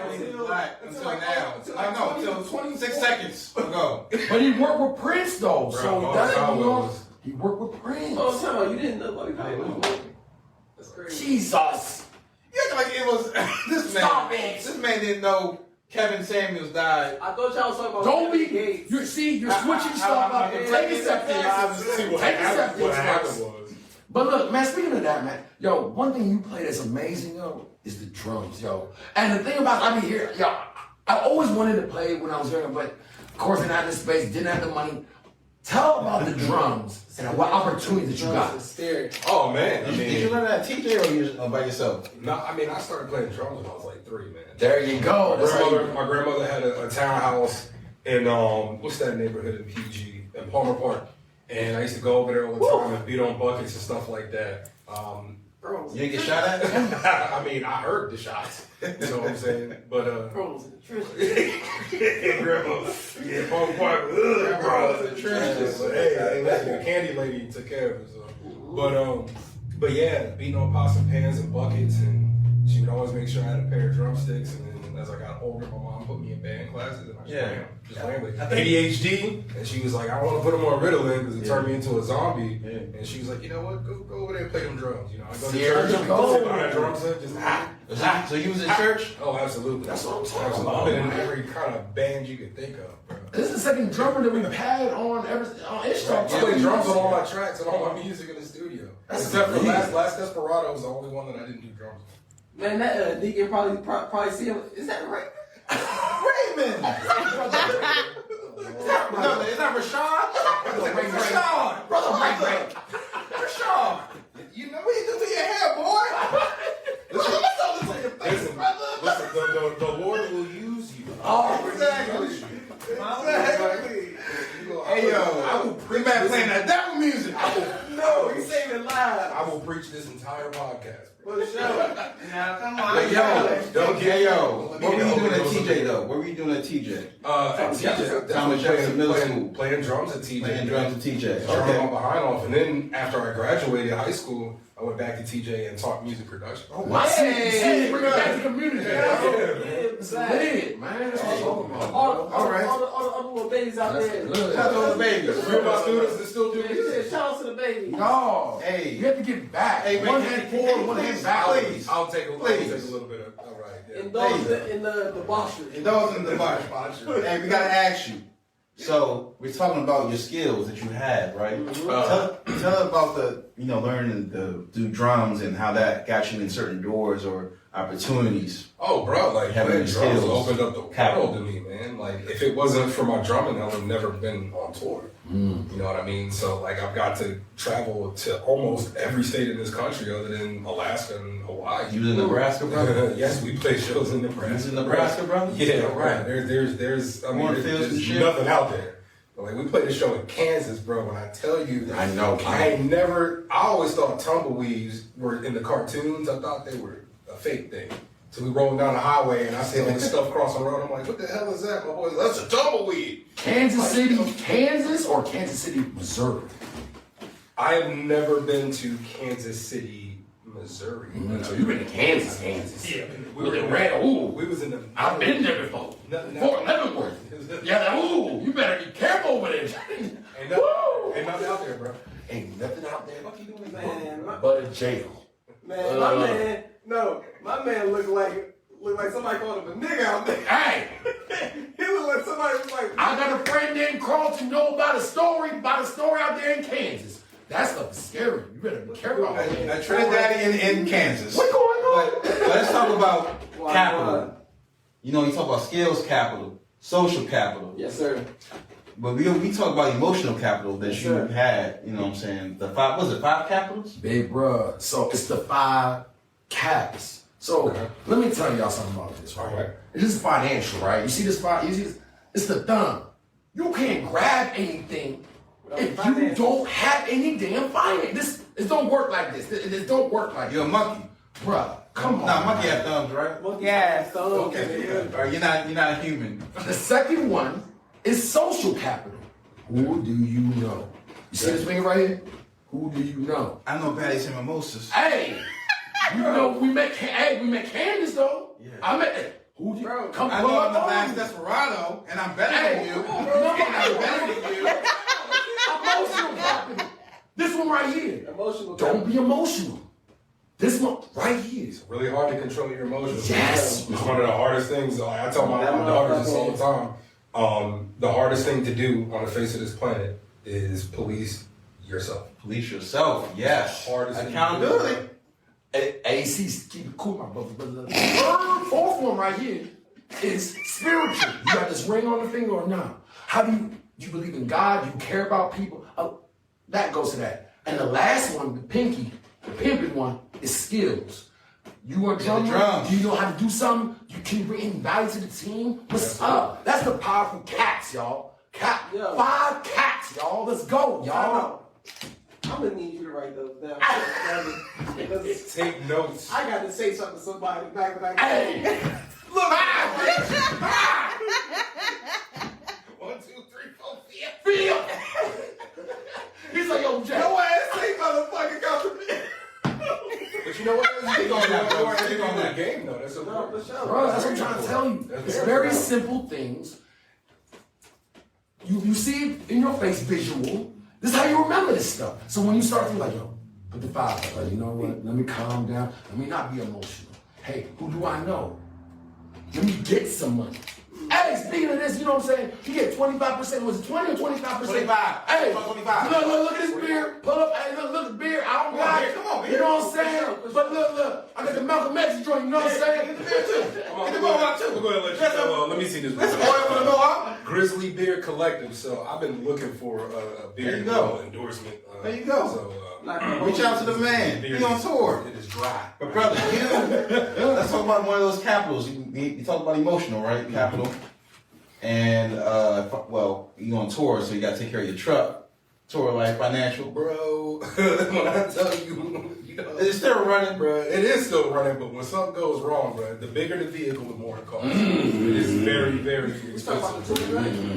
was black Until now. Until 26 seconds ago. But he worked with Prince though, so Bro, that's Caldwell he worked with Prince. Oh, time out, you didn't know Bobby Caldwell. That's crazy. Jesus. You act like it was this man. Stop it. This man didn't know Kevin Samuels died. I thought y'all was talking about Don't be. Gates. You're switching stuff up. Take a step back. Take a step back. But look, man, speaking of that, man, yo, one thing you play that's amazing, yo, is the drums, yo. And the thing about, I mean, here, yo, I always wanted to play when I was younger, but of course, I didn't have the space, didn't have the money. Tell about the drums and what opportunities that you got. Oh man, I mean, Did you learn that at TJ or you by yourself? No, I mean I started playing drums when I was like 3, man. There you go. My grandmother had a townhouse in what's that neighborhood in PG in Palmer Park, and I used to go over there all the time and beat on buckets and stuff like that. You didn't get shot at? I mean, I heard the shots. You know what I'm saying? But Bros in the trenches. grandma, Palmer Park, bro, in the trenches. But hey, listen, the candy lady took care of it. So. But yeah, beating on pots and pans and buckets, and she would always make sure I had a pair of drumsticks. And then as I got older, my mom put me in band classes, and I just ran with ADHD. And she was like, I want to put them on Ritalin because it turned me into a zombie. Yeah. And she was like, you know what? Go over there and play them drums. You know, I go to church, sit behind drums, just So you was in church? Oh, absolutely. That's what I'm talking about. I've been in every kind of band you could think of, bro. This is the second drummer that we've had on ISHTALK. I play drums on all my tracks and all my music in the studio. Except for last Desperado was the only one that I didn't do drums on. Man, that Deacon probably see him. Is that right? Raymond! No, it's not Rashad. Rashad! Brother RayRay. Rashad! You know what you do to your hair, boy? Listen, the Lord will use you. Oh, exactly. Hey, yo, I will preach this. Playing that devil music. No, he's saying it live. I will preach this entire podcast. For sure. Now, come on. What were you doing at TJ, though? What were you doing at TJ? Thomas Jefferson Middle School. Playing drums at TJ. Playing drums at TJ. Started my behind off. And then after I graduated high school, I went back to TJ and taught music production. Oh, wow. See, bring it back to the community. It's lit, man. That's what I'm talking about. All the little babies out there. Shout out to the babies. Three of my students that still do Yeah, music. shout out to the babies. No. Hey. You have to give back. Hey, one man, hand forward, one hand back. Please. I'll take a little bit of. All right. Yeah. Indulge in the boxer. Indulge in the boxer. Hey, we gotta ask you. So we're talking about your skills that you have, right? Tell about the learning to do drums and how that got you in certain doors or opportunities. Oh, bro, like Having playing the drums skills. opened up the world to me, man. Like if it wasn't for my drumming, I would have never been on tour. You know what I mean? So like I've got to travel to almost every state in this country other than Alaska and Hawaii. You was in Nebraska, brother? Yes, we play shows in Nebraska. You was in Nebraska, brother? Yeah, right. There's there's nothing out there. But like we played a show in Kansas, bro. When I tell you, I know. I always thought tumbleweeds were in the cartoons. I thought they were a fake thing. So we rolled down the highway and I see all this stuff crossing the road. I'm like, what the hell is that? My boy, that's a tumbleweed. Kansas City, Kansas, or Kansas City, Missouri? I have never been to Kansas City, Missouri. So you've been to Kansas. Yeah, We were in Red. Ooh, we was in the. I've been there before. Fort Leavenworth. Yeah, ooh, you better be careful with it. Ain't nothing out there, bro. Ain't nothing out there. jail. Man, my man looked like somebody called him a nigga out there. Hey, He looked like somebody was like, I got a friend named Carlton know about a story out there in Kansas. That stuff is scary. You better be careful. A Trinidadian in Kansas. What's going on? But let's talk about capital. You know, you talk about skills capital, social capital. yes, sir. But we talk about emotional capital that you Sure. had, you know what I'm saying? The five, was it 5 capitals? Big bruh. So it's the 5 caps. So let me tell y'all something about this, right? Alright. This is financial, right? You see this 5? You see this? It's the thumb. You can't grab anything if you don't have any damn finance. This don't work like this. This don't work like You're a monkey. bruh. Come on. Nah, monkey have thumbs, right? Yes. Okay. All right, you're not a human. The second one is social capital. Who do you know? You see this thing right here? Who do you know? I know baddies and mimosas. Hey, you know we make candies though. Yeah. I met. Who do you Bro, come I pull know up I'm the on last me. Desperado, and I'm better Hey, than you. come on, bro. And I'm better than you. Emotional capital. This one right here. Emotional. Don't be emotional. This one right here. It's really hard to control your emotions. Yes. It's one of the hardest things. Like, I tell my daughters this all the time. The hardest thing to do on the face of this planet is police yourself. Police yourself, yes. Hardest thing to do. Accountability. AC, keep it cool, my brother. Third, fourth one right here is spiritual. You got this ring on the finger or not? How do you believe in God? You care about people? That goes to that. And the last one, the pinky, the pimping one, is skills. You are drummer. drums. Do you know how to do something? Can you bring any value to the team? What's up? That's the powerful cats, y'all. Yo. 5 cats, y'all. Let's go, y'all. I'm gonna need you to write those down. Because Take notes. I got to say something to somebody back when I Hey, look, 1, 2, 3, 4, 5. feel. He's like, yo, Jay. No ass say motherfucking compliment. But you know what? Stick on that, bro. You are Stick on in the that. game, though. That's a No, for sure. Bro, that's what I'm trying to tell you. It's very simple things. You see it in your face visual. This is how you remember this stuff. So when you start thinking like, yo, put the 5 up. You know what? Let me calm down. Let me not be emotional. Hey, who do I know? Let me get some money. Hey, speaking of this, you know what I'm saying? You get 25%. Was it 20 or 25%? 25. Hey, 25. Look at this beer. Pull up. Hey, look, the beer. I don't got it. Come on, You know what I'm saying? But look. I got the Malcolm X joint. You know what I'm saying? Get the beer too. Get the beer out too. We're going to let you know. Let me see this. Let's go for the go-up. Grizzly Beer Collective. So I've been looking for a beer There you go. endorsement. There you go. So, Reach out to the man. beer He on tour. It is dry. But brother, let's talk about one of those capitals. You talk about emotional, right? Capital. And well, you on tour, so you gotta take care of your truck. Tour like financial. Bro, when I tell you, It's still running, bro, it is still running, but when something goes wrong, bro, the bigger the vehicle, the more it costs. It is very, very expensive.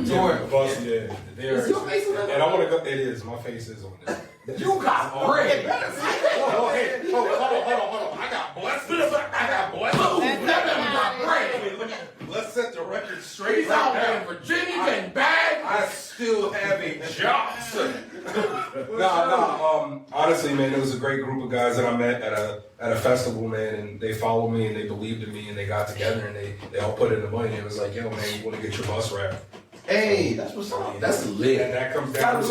Tour. Bus, yeah. Is your face on that? And I want to go. It is. My face is on this. You got bread. Oh, hey, hold on. I got blessed. Let's set the record straight. He's out there in Virginia getting bags. I still have a job. Honestly, man, it was a great group of guys that I met at a festival, man, and they followed me and they believed in me and they got together and they all put in the money. And it was like, yo, man, you want to get your bus wrapped? Hey, that's what's up. That's And lit. that comes down to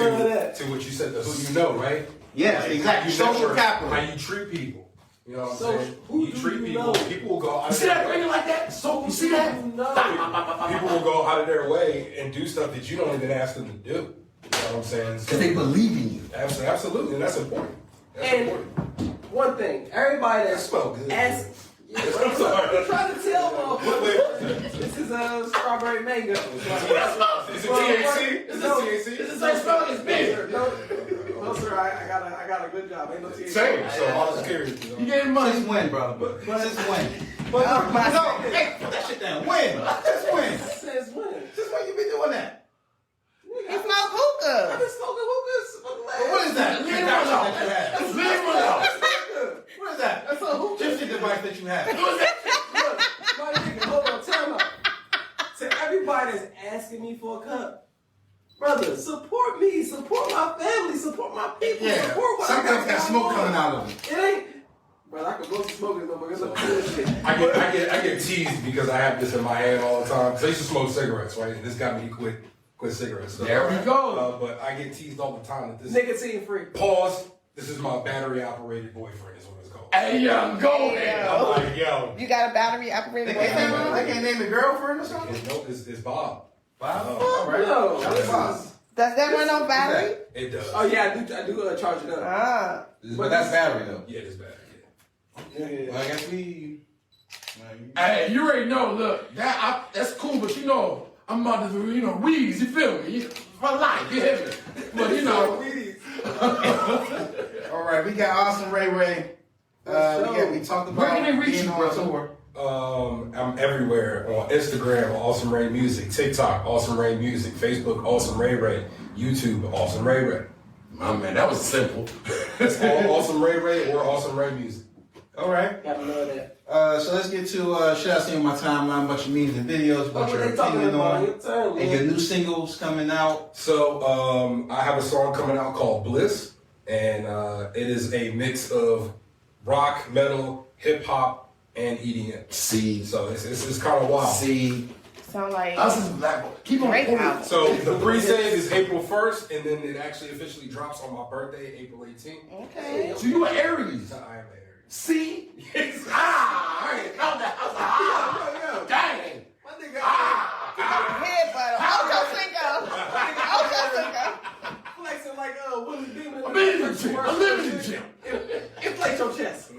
what you said, the who you know, right? Yes, Like, exactly. you Social network, capital. How you treat people. You know what I'm So, saying? who You do treat you people. know? People will go out You of see their that way. ringing like that? So you see that? People will go out of their way and do stuff that you don't even ask them to do. You know what I'm saying? Because they believe in you. Absolutely, and that's important. That's And important. one thing, everybody That that smell good. asks. I'm sorry. I'm trying to tell What motherfuckers. flavor is it? This is strawberry mango. Is it THC? Is it No. THC? This is like smelling his beer. No, sir, I got a good job. Ain't no THC. Same. So I was curious. You know? You getting money. Since when, brother? Since when? But No, hey, put that shit down. When? Since when? Since when? Since when you been doing that? He smoked hookah. I've been smoking hookahs for the last. Well, what is that? Leave him alone. That you have? Leave him alone. What is that? That's a hookah. Just the device that you have. Look, my nigga, hold on, time out. To everybody that's asking me for a cup, Brother, support me, support my family, support my people, Yeah. support what Sometimes got smoke coming out of it. It ain't. Brother, I could go to smoking motherfuckers. Look at this shit. I get teased because I have this in my hand all the time. Cause I used to smoke cigarettes, right? And this got me to quit cigarettes. So, There we go. but I get teased all the time that this Nicotine free. pause. This is my battery operated boyfriend. Is what it's called. Hey, young, go there. I'm like, yo. You got a battery operated They boyfriend? can't name a girlfriend or something? Nope, it's Bob. Bob? Oh, All right. Yo, Shout out to Bob. Does that run on battery? It does. Oh yeah, I do charge it up. Ah. But that's battery though. Yeah, it's battery. Well, I guess we. Hey, you already know, look, that's cool, but you know, I'm about to, weeds, you feel me? For life, you hear me? But All right, we got awesome RayRay. We talked about where can they reach being you, on bro? tour. I'm everywhere on Instagram, Awesome Ray Music, TikTok, Awesome Ray Music, Facebook, Awesome RayRay, YouTube, Awesome RayRay. My man, that was simple. It's all Awesome RayRay or Awesome Ray Music. All right. Gotta know that. So let's get to should I see on my timeline a bunch of memes and videos, what What your they talking opinion about? on, Your turn, and your man. new singles coming out. So I have a song coming out called Bliss, and it is a mix of rock, metal, hip hop, and EDM. See, So it's kind of wild. see, Sound like us is black boy. Keep on Great moving. album. So the pre-save is April 1st, and then it actually officially drops on my birthday, April 18th. okay. So you an Aries. I am an Aries. See? I ain't know that. I was like, dang. My nigga, Head butter. Ocho Cinco. Ocho Cinco. flexing like Willie Beeman. I'm in the gym. I'm living in the gym. Inflate your chest.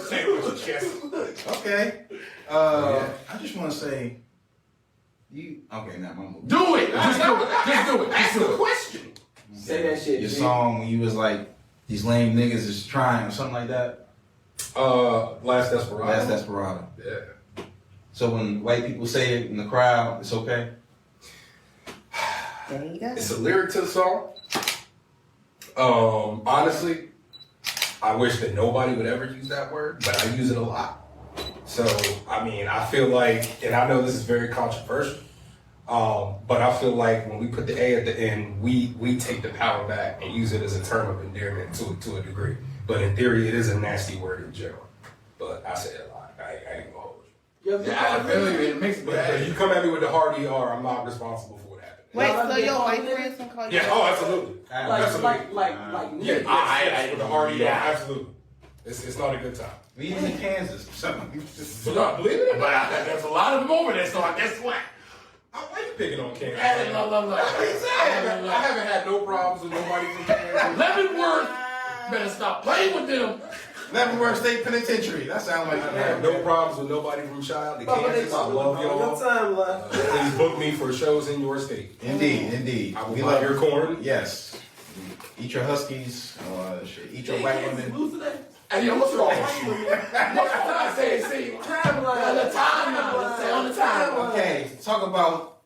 Say it with your chest. Okay. I just want to say, okay, now I'm moving. Do it. Just do it. Just do it. Just do it. Question. Say that shit. Your G. song when you was like, these lame niggas is trying or something like that. Last Desperado. That's Desperado. Yeah. So when white people say it in the crowd, it's okay. There you go. It's a lyric to the song. Honestly, I wish that nobody would ever use that word, but I use it a lot. So, I mean, I feel like, and I know this is very controversial, but I feel like when we put the A at the end, we take the power back and use it as a term of endearment to a degree. But in theory, it is a nasty word in general. But I say it a lot. I ain't gonna hold you. Yeah, I feel you. It makes me But if you come at me with the hard ER, I'm not responsible for what happened. Wait, so your white friends can call you? Yeah, oh, absolutely. Like Yeah, niggas. with the hard ER, absolutely. It's not a good time. We in Kansas. Something. You just So not believe it? But there's a lot of them over there, so I guess what? Why you picking on Kansas? I haven't had no problems with nobody from Kansas. Leavenworth better stop playing with them. Leavenworth State Penitentiary. That sounds like I have no problems with nobody from Child to But what they Kansas. I talking love about? Your y'all. timeline. Please book me for shows in your state. Indeed. I will We buy love your corn. Yes. Eat your Huskies. Eat your white women. Lose today. Hey, yo, what's wrong with you? What's wrong? I say, see, Timeline. on the timeline. Say on the timeline. Okay, talk about,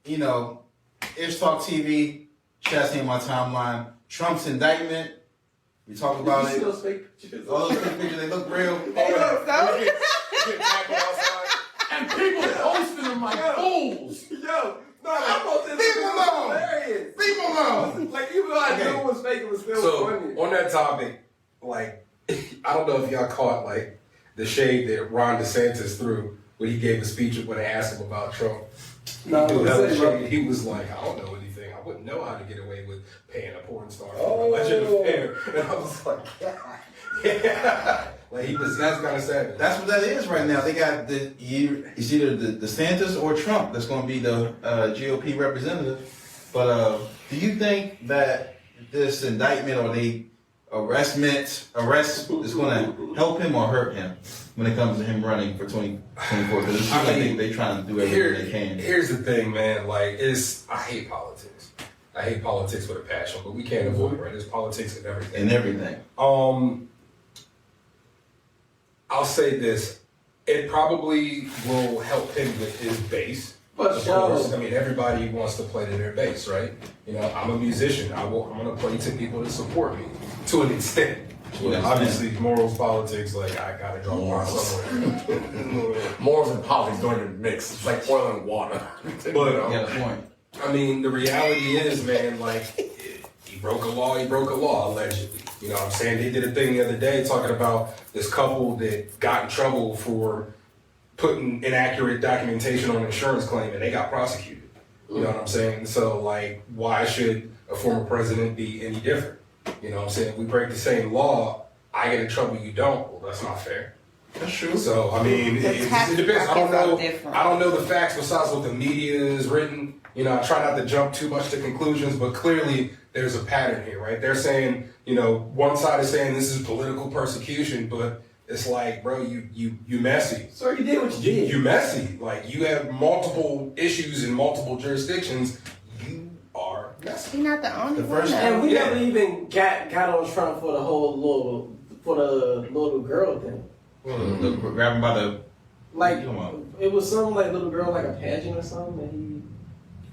ISHTALK TV. Should on my timeline. Trump's indictment. We talk about it. Those fake pictures. All those fake pictures, they look real. And people posting them like fools. Yo, no, I posted Leave him alone. hilarious. Leave them alone. Like even though I Okay. knew it was fake, it was still So funny. on that topic, like I don't know if y'all caught like the shade that Ron DeSantis threw when he gave a speech when they asked him about Trump. No, He, what threw was hella it, shade. He was like, I don't know anything. I wouldn't know how to get away with paying a porn star for Oh. a alleged affair. And I was like, yeah. Like that's kind of savage. That's what that is right now. They got it's either the DeSantis or Trump that's going to be the GOP representative. But do you think that this indictment or the arrest is going to help him or hurt him when it comes to him running for 2024? Because I think they're trying to do everything they can. Here's the thing, man. Like, I hate politics. I hate politics with a passion, but we can't avoid it, right? There's politics in everything. And everything. I'll say this. It probably will help him with his base. For Of sure. course, I mean, everybody wants to play to their base, right? You know, I'm a musician. I'm going to play to people that support me to an extent. To an extent. Obviously, morals, politics, like, I got to draw the line somewhere. Morals and politics don't even mix. It's like oil and water. But, You got a point. I mean, the reality is, man, like, he broke a law, allegedly. You know what I'm saying? They did a thing the other day talking about this couple that got in trouble for putting inaccurate documentation on an insurance claim, and they got prosecuted. You know what I'm saying? So, like, why should a former president be any different? You know what I'm saying? We break the same law, I get in trouble, you don't. Well, that's not fair. That's true. So, I mean, it depends. I don't know the facts besides what the media is written. You know, I try not to jump too much to conclusions, but clearly there's a pattern here, right? They're saying, you know, one side is saying this is political persecution, but it's like, bro, you messy. So you did what you did. You messy. Like, you have multiple issues in multiple jurisdictions. You are messy. You're not the only one. And we never even got on Trump for the whole little girl thing. The grabbing by the like it was some like little girl like a pageant or something that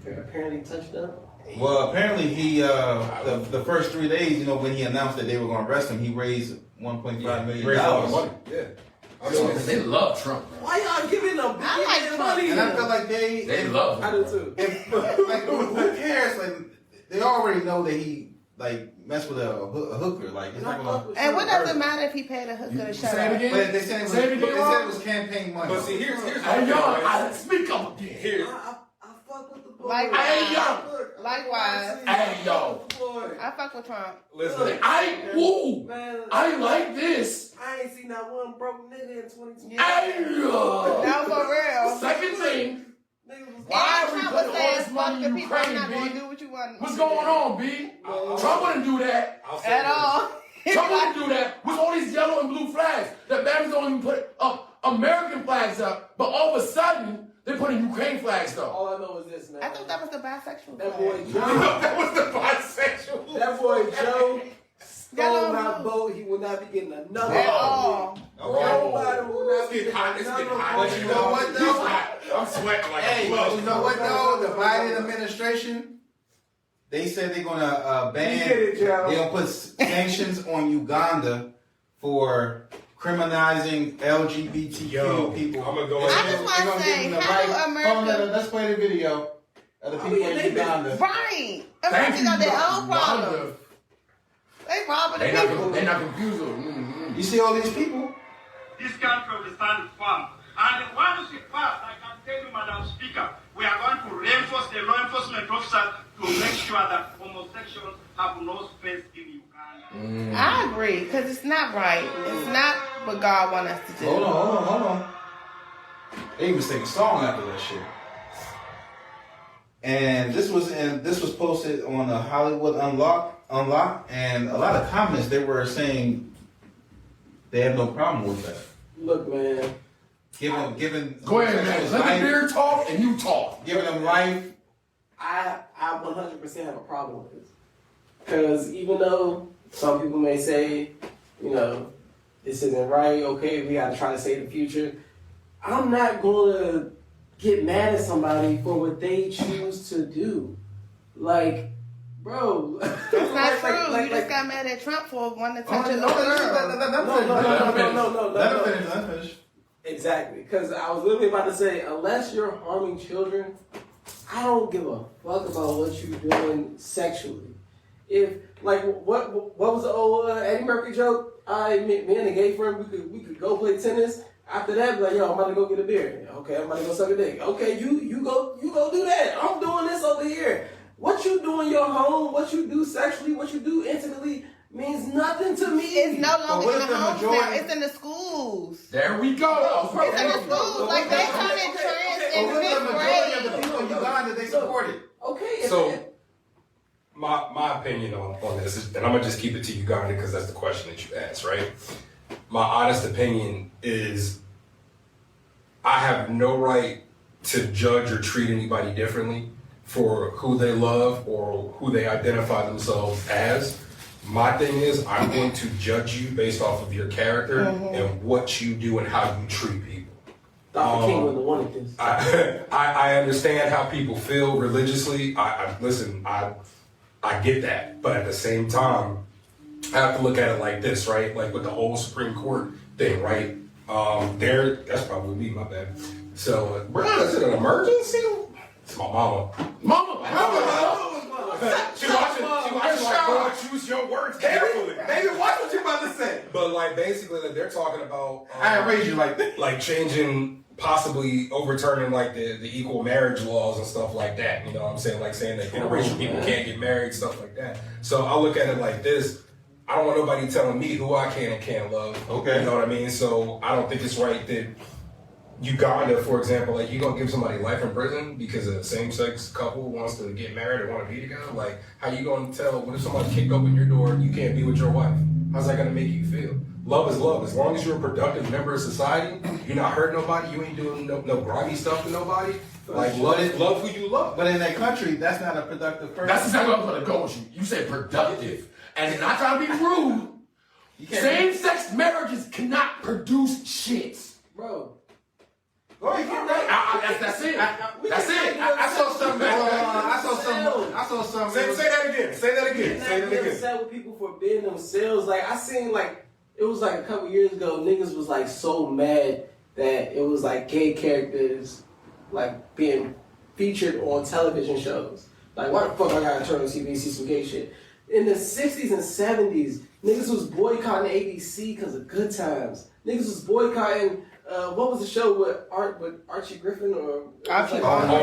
he apparently touched up. Well, apparently he the first 3 days, you know, when he announced that they were going to arrest him, he raised $1.5 million. Raised a lot of money. Yeah. They love Trump. Why y'all giving them money? And I feel like they love him. I do too. Like, who cares? Like, they already know that he like messed with a hooker. Like, it's not gonna. And what does it matter if he paid a hooker to shut up? But they said it was campaign money. But see, here's Hey, yo, I speak up again. Here. I fuck with the boy. Likewise. Hey, yo. I fuck with Trump. Listen, I like this. I ain't seen not one broke nigga in 2020. Hey, yo. No, for real. Second thing. Why Why are we Trump was putting all saying, this fuck money the in people, I'm Ukraine, not going to B? do what you want. What's going on, B? Trump wouldn't do that. At all. Trump wouldn't do that with all these yellow and blue flags. The Bama's don't even put up American flags up, but all of a sudden, they're putting Ukraine flags up. All I know is this, man. I thought that was the bisexual That flag. boy Joe. that was the bisexual. That boy Joe stole Yellow my and vote. He will not be getting another At vote. all. Nobody will not be getting It's another getting hot. vote. But you know what though? I'm sweating like Hey, a but glove. you know what though? The Biden administration, they said they're gonna ban. You get it, Joe. They'll put sanctions on Uganda for criminalizing LGBTQ people. I'm gonna go I ahead. just want to say, how do Hold on, America... let's play the video of the people in Uganda. Right. Thank America you, got their own problem. Wanda. They robbing the They're people. not confused. Mm-hmm. You see all these people? This country will stand firm. And once we pass, I can tell you, Madam Speaker, we are going to reinforce the law enforcement officers to make sure that homosexuals have no space in Uganda. I agree, because it's not right. It's not what God wants us to do. Hold on. They even sing a song after that shit. And this was posted on the Hollywood Unlocked, and a lot of comments they were saying they have no problem with that. Look, man. Given Go ahead, man. Let the beer talk and you talk. giving them life. I 100% have a problem with this. Because even though some people may say, you know, this isn't right, okay, we got to try to save the future, I'm not going to get mad at somebody for what they choose to do. Like, bro. That's not true. You just got mad at Trump for wanting to touch a No, little girl. No. Let him finish. Exactly, because I was literally about to say, unless you're harming children, I don't give a fuck about what you're doing sexually. If like what was the old Eddie Murphy joke? Me and a gay friend, we could go play tennis. After that, be like, yo, I'm about to go get a beer. Okay, I'm about to go suck a dick. Okay, you go do that. I'm doing this over here. What you do in your home, what you do sexually, what you do intimately means nothing to me. It's no longer what in if the the homes majority- now. It's in the schools. There we go. It's in the schools. Like, they turning trans in But with the fifth majority of the grade. people in Uganda, they support it. Okay. So, my opinion on this is, and I'm gonna just keep it to Uganda because that's the question that you asked, right? My honest opinion is, I have no right to judge or treat anybody differently for who they love or who they identify themselves as. My thing is, I'm going to judge you based off of your character and what you do and how you treat people. Dr. King wouldn't have wanted this. I understand how people feel religiously. Listen, I get that, but at the same time, I have to look at it like this, right? Like with the whole Supreme Court thing, right? That's probably me, my bad. So, bro, is it an emergency? To my mama. She watching like, Lord, choose your words carefully. Maybe watch what you about to say. But like basically, like, they're talking about I ain't raised you like that. like changing, possibly overturning like the equal marriage laws and stuff like that. You know what I'm saying? Like saying that interracial people can't get married, stuff like that. So I look at it like this. I don't want nobody telling me who I can and can't love. Okay. You know what I mean? So I don't think it's right that Uganda, for example, like you gonna give somebody life in prison because a same-sex couple wants to get married or want to be together? Like, how you gonna tell? What if somebody kicked open your door and you can't be with your wife? How's that gonna make you feel? Love is love. As long as you're a productive member of society, you're not hurting nobody. You ain't doing no grimy stuff to nobody. Like love who you love. But in that country, that's not a productive person. That's exactly what I'm gonna go with you. You said productive. And not trying to be rude. Same-sex marriages cannot produce shit. Bro. Oh, you get right. That's it. That's it. I saw something. I saw something. Say that again. Say that again. Say that Get again. upset with people for being themselves. Like I seen like it was like a couple years ago, niggas was like so mad that it was like gay characters like being featured on television shows. Like why the fuck I gotta turn on TV and see some gay shit? In the 60s and 70s, niggas was boycotting ABC because of Good Times. Niggas was boycotting, what was the show with Archie Griffin or... Archie Bunker.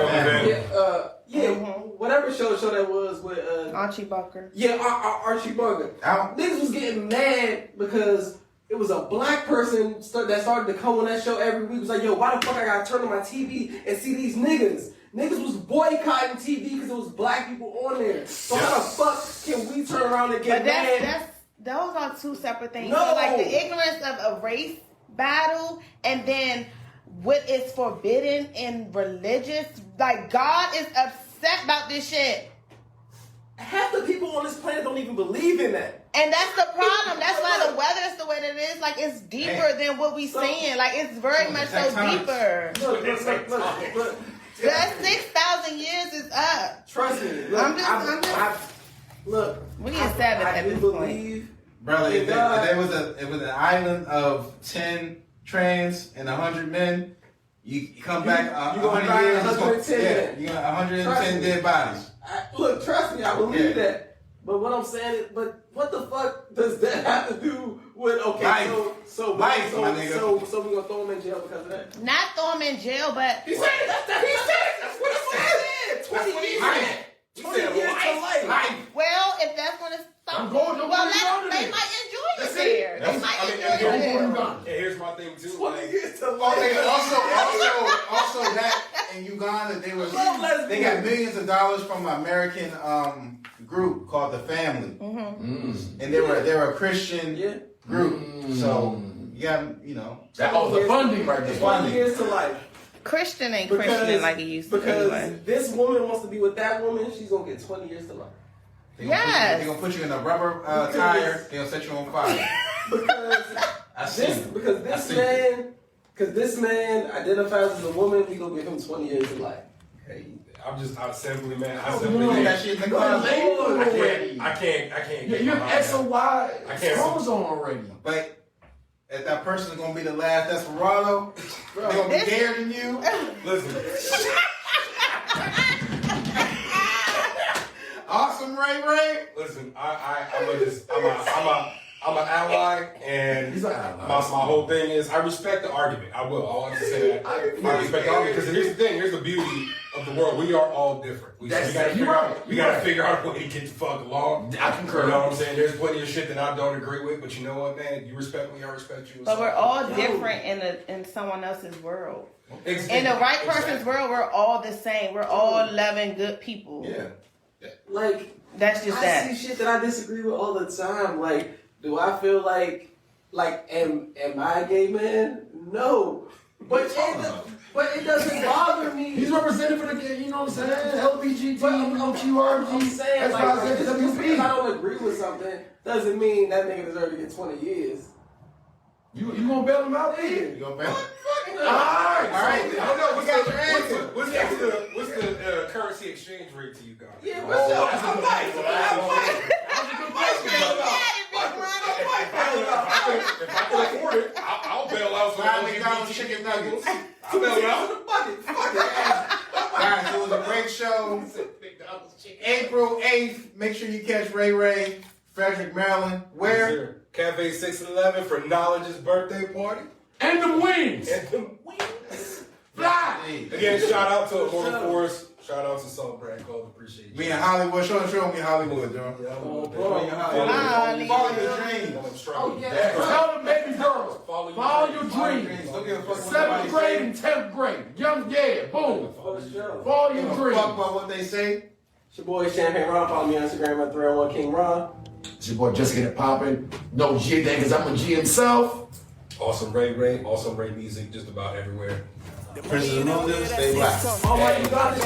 Whatever show that was with... Archie Bunker. Yeah, Archie Bunker. Niggas was getting mad because it was a black person that started to come on that show every week. It was like, yo, why the fuck I gotta turn on my TV and see these niggas? Niggas was boycotting TV because it was black people on there. So how the fuck can we turn around and get mad? Those are two separate things. No. So like the ignorance of a race battle and then what is forbidden in religious, like God is upset about this shit. Half the people on this planet don't even believe in that. And that's the problem. That's why the weather is the way that it is. Like it's deeper than what we seeing. Like it's very much so deeper. Look. That 6,000 years is up. Trust me. Look, I'm just look. We in 7 at this point. Brother, if there was an island of 10 trans and 100 men, you come back 100 years, 110 men. You got 110 dead bodies. Look, trust me, I believe that. But what I'm saying is, but what the fuck does that have to do with life, so we gonna throw him in jail because of that? Not throw him in jail, but he said it. That's what he said. 20 years. 20 years to life. Well, if that's gonna stop, they might enjoy it there. They might enjoy it there. And here's my thing too. 20 years to life. Also that in Uganda they got millions of dollars from an American group called the Family, and they were a Christian group. So you got that all the funding right there. 20 years to life. Christian ain't Christian like it used to be. Because this woman wants to be with that woman, she's gonna get 20 years to life. They're gonna put you in a rubber tire. They're gonna set you on fire. Because this man identifies as a woman, we gonna give him 20 years of life. Hey, I simply that shit in the I can't. Yeah, you have X and Y chromosome already. But if that person is gonna be the last Desperado, they're gonna be gayer than you. Listen. Awesome, RayRay. Listen, I'm an ally, and my whole thing is I respect the argument. I will. I'll have to say that. I respect the argument because here's the thing. Here's the beauty of the world. We are all different. We gotta figure out a way to get the fuck along. I concur. You know what I'm saying? There's plenty of shit that I don't agree with, but you know what, man? You respect me, I respect you. But we're all different in someone else's world. In the right person's world, we're all the same. We're all loving, good people. Yeah. Like that's just that. I see shit that I disagree with all the time. Like, do I feel like am I a gay man? No. But it doesn't bother me. He's represented for the gay, you know what I'm saying? LBGT, QRG. I'm saying like just because WP. I don't agree with something doesn't mean that nigga deserves to get 20 years. You gonna bail him out there? You gonna bail him? Alright. I don't know. We got your answer. What's the currency exchange rate to you guys? Yeah, what's up? I'm right. If I can afford it, I'll bail out some McDonald's chicken nuggets. I'll bail out. The bucket. Fuck it. right, so it was a great show. April 8th, make sure you catch RayRay, Frederick, Maryland. Where? Cafe 611 for Knowledge's birthday party. And the wings. And the wings. Fly. Again, shout out to Morgan Forest. Shout out to Salt Brand Cole. Appreciate you. Me in Hollywood. Show me Hollywood, Joe. Follow your dreams. Oh, yeah. Tell the baby girls. Follow your dreams. 7th grade and 10th grade. Young, yeah, boom. Follow your dreams. Fuck about what they say. It's your boy Champagne Ron. Follow me on Instagram at 301 King Ron. It's your boy Just Get It Poppin'. No G thing, cause I'm a G himself. Awesome RayRay. Awesome Ray music just about everywhere. Princess of London, stay black. All right, you got this.